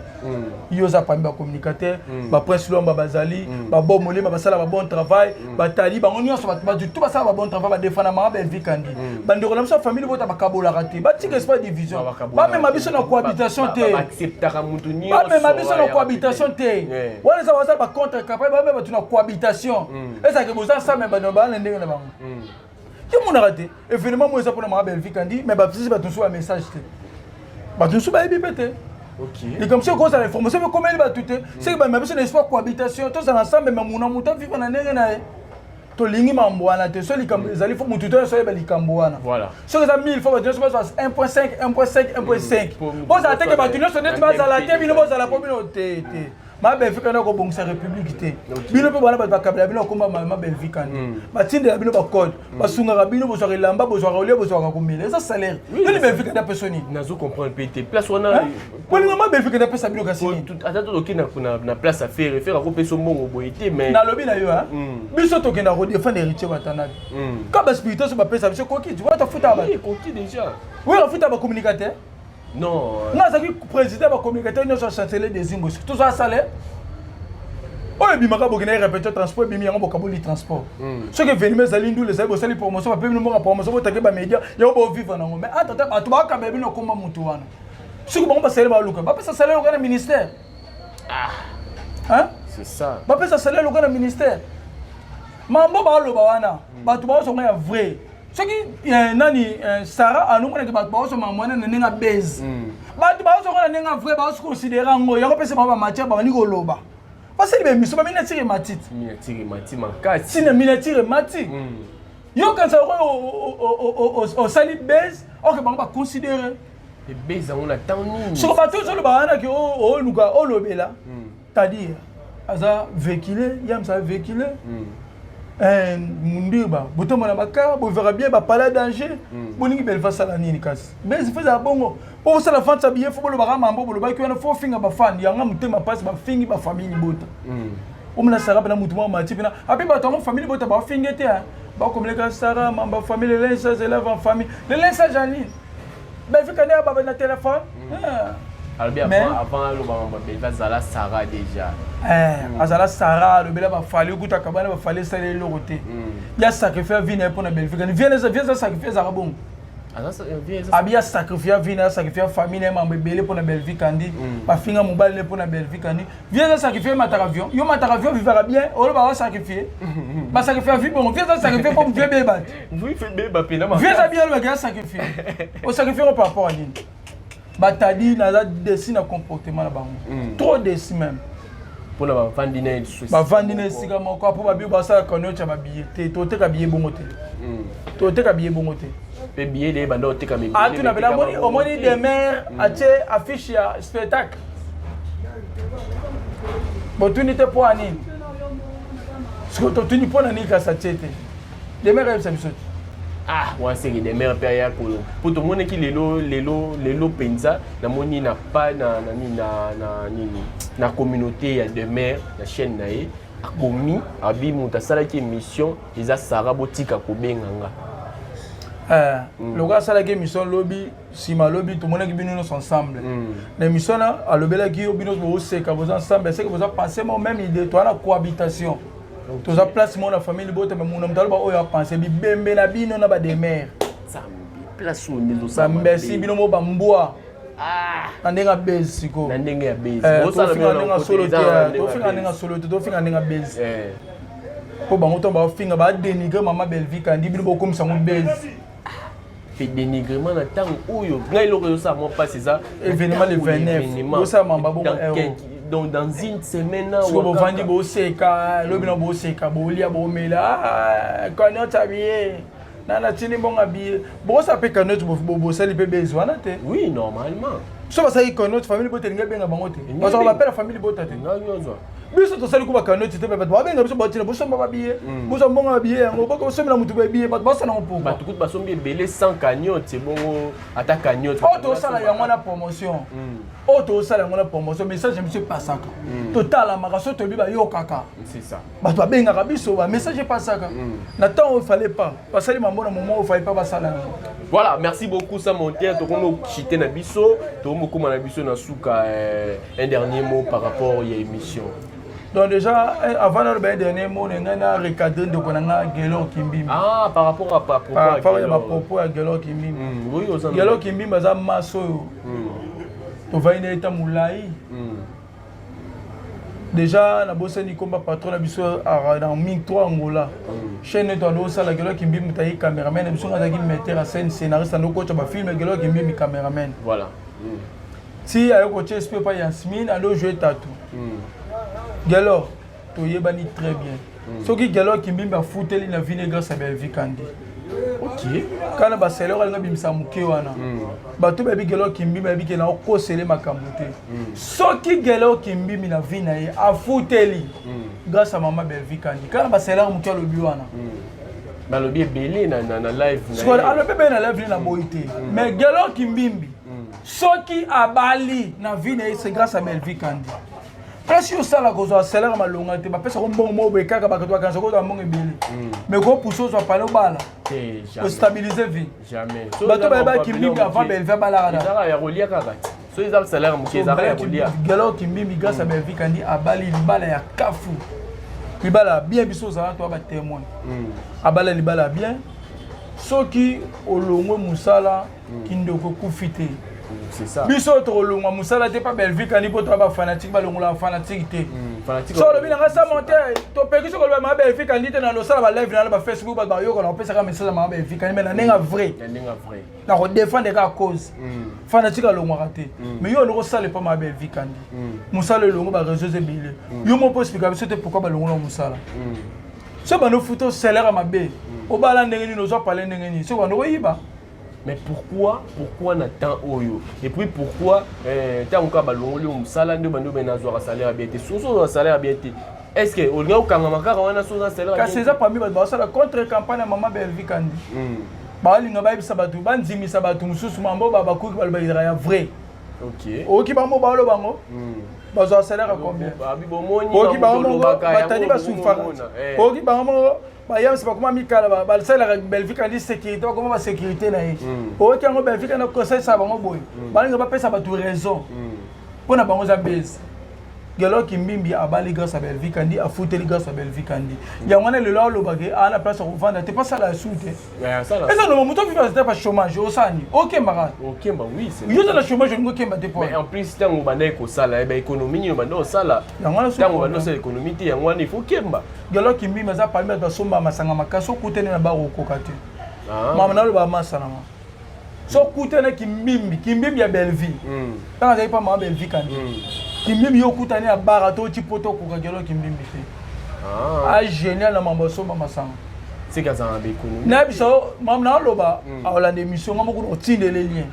Speaker 1: yo za pa ba communicateur ba Prince Luamba bazali ba bomole ba sala ba bon travail ba tali bango nyonso ba tout ba sala ba bon travail ba défendre ma Belvi Kandi ba ndeko na sa famille bota ba kabola raté ba tika pas division ba même biso na cohabitation te
Speaker 2: ba acceptera mutu nyonso
Speaker 1: ba même biso na cohabitation te wana za ba sala ba contre capable ba même tu na cohabitation esa ke boza sa même ba ba na ndenge na bango tout le monde a raté. Événement, moi, ça pour la Belvi Kandi, mais si tu as un message, tu as un bébé. Et comme si on cause l'information, comment il va tout c'est que ma personne n'est pas cohabitation, tous ensemble, mais mon amour, tu vis dans l'année. Tu lignes mamboana, tu sais, les alliés font mon tuteur, soit les cambouana.
Speaker 2: Voilà.
Speaker 1: Sur les amis, il faut que tu fasses 1.5, 1.5, 1.5. Bon, ça a été que tu ne sais pas à la tête, mais à la communauté. Ma Belvi Kandi ko bongisa république te bino pe bana ba kabila bino ko ma Belvi Kandi batinde bino ba code basunga bino bo soirée lamba bo soirée olé bo soirée komile ça salaire ni Belvi Kandi personne
Speaker 2: nazo comprendre PT place wana
Speaker 1: ko ni ma Belvi Kandi pesa bino kasi
Speaker 2: atatu dokina na place à faire ko peso mbongo boyete mais
Speaker 1: na lobi na yo ha biso to kenda ko défendre héritier batana ka ba spirituel so ba pesa biso ko ki tu vois ta futa ba
Speaker 2: ko ki déjà
Speaker 1: oui on futa ba communicateur
Speaker 2: non
Speaker 1: nga zaki président ba communicateur nyonso chancelier des Zimbo tout ça salaire oye bimaka bokena répéter transport bimi yango bokaboli transport ce que venime zalindu les aibo sali promotion ba pemino monga promotion botake ba média yo bo vivre nango mais attends ba to ba ka bebino koma mutu wana siku bango ba sele ba luka ba pesa salaire au ministère Hein?
Speaker 2: C'est ça.
Speaker 1: Bah, ça salaire le ministère. Mambo ba lo ba wana. Ba tu ba so ya vrai. Ce qui nani Sarah anu ko na ba so mamona na ninga base. Ba tu ba so na ninga vrai ba so considérer ngo ya ko pesa ba matière ba ni ko loba. Parce que les miso ba miniature matit.
Speaker 2: Miniature matit mankati.
Speaker 1: Si na miniature matit. Yo quand ça au sali base, OK ba ba considérer.
Speaker 2: Les base on a tant ni.
Speaker 1: So ba tu so lo ba wana ki o luka o lobela. C'est-à-dire aza véhiculé, yam ça véhiculé. Mundiba, boto mona baka, bo verra bien ba pala danger. Boningi bel face à la nini kas. Mais il fait ça bongo. Pour ça la fan ça bien faut le bara mambo le ba ki na fo finga ba fan yanga mutema passe ba fingi ba famille bota. Omna sara bana mutuma mati bina. Abi ba ton famille bota ba fingi te ba comme les gars sara mamba famille les ça élève en famille. Les ça Janine. Ben vu qu'on est ba na téléphone.
Speaker 2: Alors avant le Bazala Sarah déjà.
Speaker 1: Azala Sarah, le bel va falloir que tu acabes va falloir ça les côté. Il y a sacrifié vine pour la Belgique. Viens sacrifier Zarabon. Abia sacrifié vine, sacrifié famille membre belé pour la Belgique andi. Pas finir mobile pour la Belgique andi. Viens sacrifier mataravion. Yo mataravion vivra bien. On va sacrifier. Ba sacrifier vie bon. Viens sacrifier comme vieux bébé.
Speaker 2: Oui, fait bébé pena.
Speaker 1: Viens bien le gars sacrifier. On sacrifier par rapport à lui. Batadi naza desi na comportement na bango. Trop desi même.
Speaker 2: Pour la vandiner
Speaker 1: ba vandiner sika moko pour ba bi ba sa kono cha ba billet te to te ka billet bongo te. To te ka billet bongo te.
Speaker 2: Pe billet de bando te ka billet.
Speaker 1: Ah tu n'avais la moni au moni des mères ache affiche ya spectacle. Opportunité pour ani. Ce que tu ni pour ani ka sa tete. Les mères ça biso.
Speaker 2: Ah, moi c'est des mères père pour tout le monde qui les penza na moni na pas na communauté ya de mères la chaîne na e akomi abi muta sala ki émission eza Sarah botika ko benganga
Speaker 1: le gars sala ki émission lobby sima lobby tout le monde qui bino ensemble l'émission na alobela ki obino bo seka vous ensemble c'est que vous avez pensé même idée toi la cohabitation. Tous les placements de la famille, mais mon homme a pensé bimbe na bino na ba de mère.
Speaker 2: Ça place où nous ça.
Speaker 1: Merci bino mo bamboa. Ah, ndenga base siko.
Speaker 2: Ndenga base.
Speaker 1: Bo ça ndenga solo te. To finga ndenga solo te, to finga ndenga base. Po bango to ba finga ba dénigrer maman Belvique andi bino bo comme ça mon base.
Speaker 2: Fait dénigrement na temps oyo. Ngai lo ça mon pas c'est ça.
Speaker 1: Événement le 29. Bo ça mamba bo
Speaker 2: donc dans une semaine
Speaker 1: si vous vendez vos seka le bino bo seka bo lia bo mela quand on habillé na tini bon habillé bo ça peut quand notre bo sali pe besoin na te
Speaker 2: oui normalement
Speaker 1: so ba sai quand notre famille bo te nga benga bango te parce qu'on appelle la famille bo ta te biso to sali ko ba quand notre te ba benga biso bo tina bo so ba habillé bo so bon habillé ngo ba ko so na mutu ba habillé ba ça na po
Speaker 2: ba tout ba so belé sans cagnotte c'est bon attaque cagnotte
Speaker 1: oh to ça la ya ngona promotion oh to ça la ngona promotion mais ça je me suis pas ça total la maraso to bi ba yo kaka
Speaker 2: c'est ça
Speaker 1: ba to benga ka biso ba message pas ça na temps il fallait pas parce que maman na moment il fallait pas ba ça là.
Speaker 2: Voilà, merci beaucoup ça mon terre to komo chité na biso to mo koma na biso na suka un dernier mot par rapport à l'émission.
Speaker 1: Donc déjà, avant le dernier mot, on a recadré de Gelo Kimbim.
Speaker 2: Ah, par rapport à
Speaker 1: propos à Gelo Kimbim.
Speaker 2: Oui,
Speaker 1: Gelo Kimbim, c'est un masso. Tu vas y être moulai. Déjà, na bosse ni combat patron na biso dans Ming 3 Angola. Chaîne to alo sala Gelo Kimbim tayi cameraman, biso nga zaki metteur en scène, scénariste no coach ba film Gelo Kimbim cameraman.
Speaker 2: Voilà.
Speaker 1: Si ayo coach espère pas Yasmine, allo jouer tatou. Gelo, tu y es banni très bien. Ce qui Gelo qui m'a foutu la vie grâce à Belvique Kandi.
Speaker 2: Ok.
Speaker 1: Quand on a célé, on a mis ça moukéwana. Batou baby Gelo qui m'a dit qu'il a encore scellé ma camouté. Ce qui Gelo qui m'a vie naïe a foutu grâce à maman Belvique Kandi. Quand on a célé, on a mis le biwana.
Speaker 2: Bah le bien belé na live.
Speaker 1: Ce qu'on a le bébé na live na boité. Mais Gelo qui m'a ce qui a bali na vie naïe c'est grâce à Belvique Kandi. Presque ça la cause salaire malonga te ba pesa ko bon mo be kaka ba ka to kanza ko to monga ebele mais ko pousso so pa le bala pour stabiliser vie
Speaker 2: jamais
Speaker 1: ba to ba ki mbi avant be va bala
Speaker 2: ra ça ya rolia kaka so ils ont salaire mo keza ya rolia
Speaker 1: galo ki mbi grâce à Belvique kandi abali libala ya kafu libala bien biso za to ba témoin abala libala bien soki olongo musala kindoko kufite
Speaker 2: C'est ça.
Speaker 1: Biso tolongwa musala te pas Belgique ani poto ba fanatique ba longola fanatique te.
Speaker 2: Fanatique.
Speaker 1: So le bina ngasa monter to peki so ko ba Belgique ani te na lo sala ba live na ba Facebook ba yo ko na pesa ka message ma Belgique ani na nenga vrai.
Speaker 2: Nenga vrai.
Speaker 1: Na ko défendre ka cause. Fanatique alongwa raté. Mais yo lo sala pas ma Belgique ani. Musala longo ba réseaux ebile. Yo mo poste expliquer biso te pourquoi ba longola musala. So ba no photo salaire ma be. O ba la ndenge ni no zo parler ndenge ni. So ba no yiba.
Speaker 2: Mais pourquoi on attend Oyo? Et puis pourquoi tant qu'on a ballonné au salaire de bando benazwa salaire bien été sous salaire bien été. Est-ce que on a aucun makara on a sous salaire?
Speaker 1: Quand c'est ça parmi ba ça la contre campagne à maman Belgique kandi. Ba linga ba ibisa batu banzimi sabatu mususu mambo ba bakuki ba ya vrai.
Speaker 2: OK.
Speaker 1: O ki ba mo ba lo bango. Ba zo salaire à combien? O ki ba mo ba tani ba souffrance. O ki ba mo ba yam c'est pas comment mikala ba salaire Belgique kandi sécurité comment ba sécurité na yi. O ki ngo Belgique na conseil ça bango boy. Ba linga ba pesa batu raison. Pona bango za base. Gelo kimbimbi abali grâce à Belgique kandi a fouté grâce à Belgique kandi. Ya ngwana le lo bagé à la place pour vendre, t'es pas ça la soute.
Speaker 2: Ça là.
Speaker 1: Et ça no moto vivre c'était pas chômage au sani. OK mara.
Speaker 2: OK bah oui, c'est.
Speaker 1: Yo dans le chômage je ngoke mba pas.
Speaker 2: Mais en plus tant on banda ko sala e ba économie ni banda sala.
Speaker 1: Ya ngwana so.
Speaker 2: Tant on banda c'est économie te ya ngwana il faut kemba.
Speaker 1: Gelo kimbimbi za parmi ba somba masanga makaso kutene na ba kokate. Mama na lo ba masana ma. So kutene kimbimbi ya Belgique. Tant ça pas ma Belgique kandi. Kimbimbi yo kutane ya barato chipoto ko gelo kimbimbi te. Ah génial na mambo so mama sang.
Speaker 2: C'est que ça en économie.
Speaker 1: Na biso mam na loba a la émission ngamo ko tinde les liens.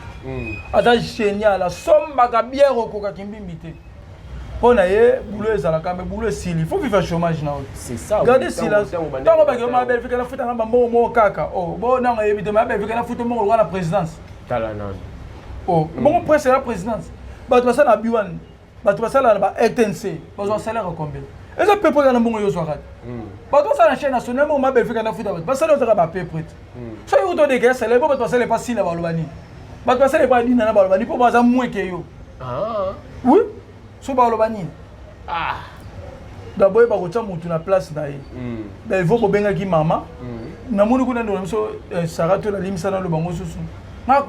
Speaker 1: Ata génial la somba ka bière ko ka kimbimbi te. Pona ye boulot ezala ka me boulot sili, il faut vivre chômage na.
Speaker 2: C'est ça.
Speaker 1: Regardez si la tango ba ma Belgique na futa na mo kaka. Oh bon na ngayebite ma Belgique na futa mo la présidence.
Speaker 2: Tala nan.
Speaker 1: Oh bon presque la présidence. Ba to ça na biwan. Ba to ça la ba RTNC. Ba zo salaire combien? Et ça peut pas na mbongo yo sorat. Ba to ça na chaîne nationale mo ma Belgique na futa ba salaire za ba peu près. So yo to de que salaire ba to salaire pas si na ba lobani. Ba to salaire pas dina na ba lobani pour ba za moins que yo.
Speaker 2: Ah.
Speaker 1: Oui. So ba lobani. Ah. D'abord ba ko tsa mutu na place na ye. Ben il faut ko benga ki mama. Na moni kuna ndo so Sarato la limisa na lo bango susu.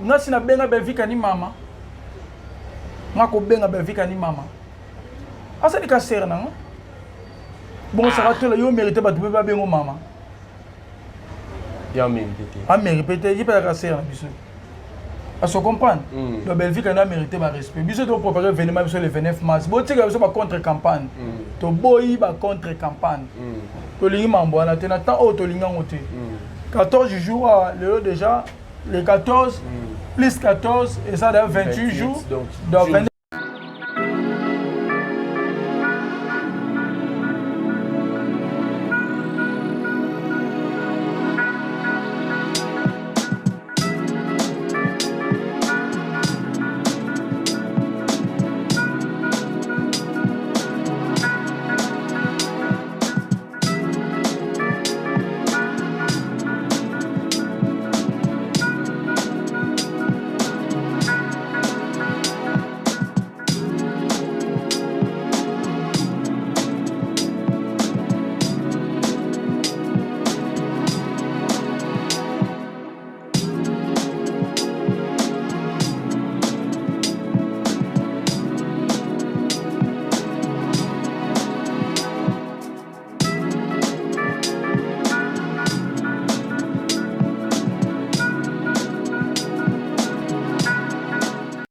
Speaker 1: Na sina benga Belgique ni mama. Ngako benga Belgique ni mama. Asa di ka ser na. Bon Sarato la yo mérité ba dube ba bengo mama.
Speaker 2: Ya mérité.
Speaker 1: A mérité, il pas ka ser na biso. À se comprendre. Le Belgique a mérité ma respect. Biso to préparer événement sur le 29 mars. Bo tika biso ba contre campagne. To boyi ba contre campagne. To lingi mambo na tena tant o to linga ngote. 14 jours le déjà les 14 plus 14 et ça dans 28 jours. Donc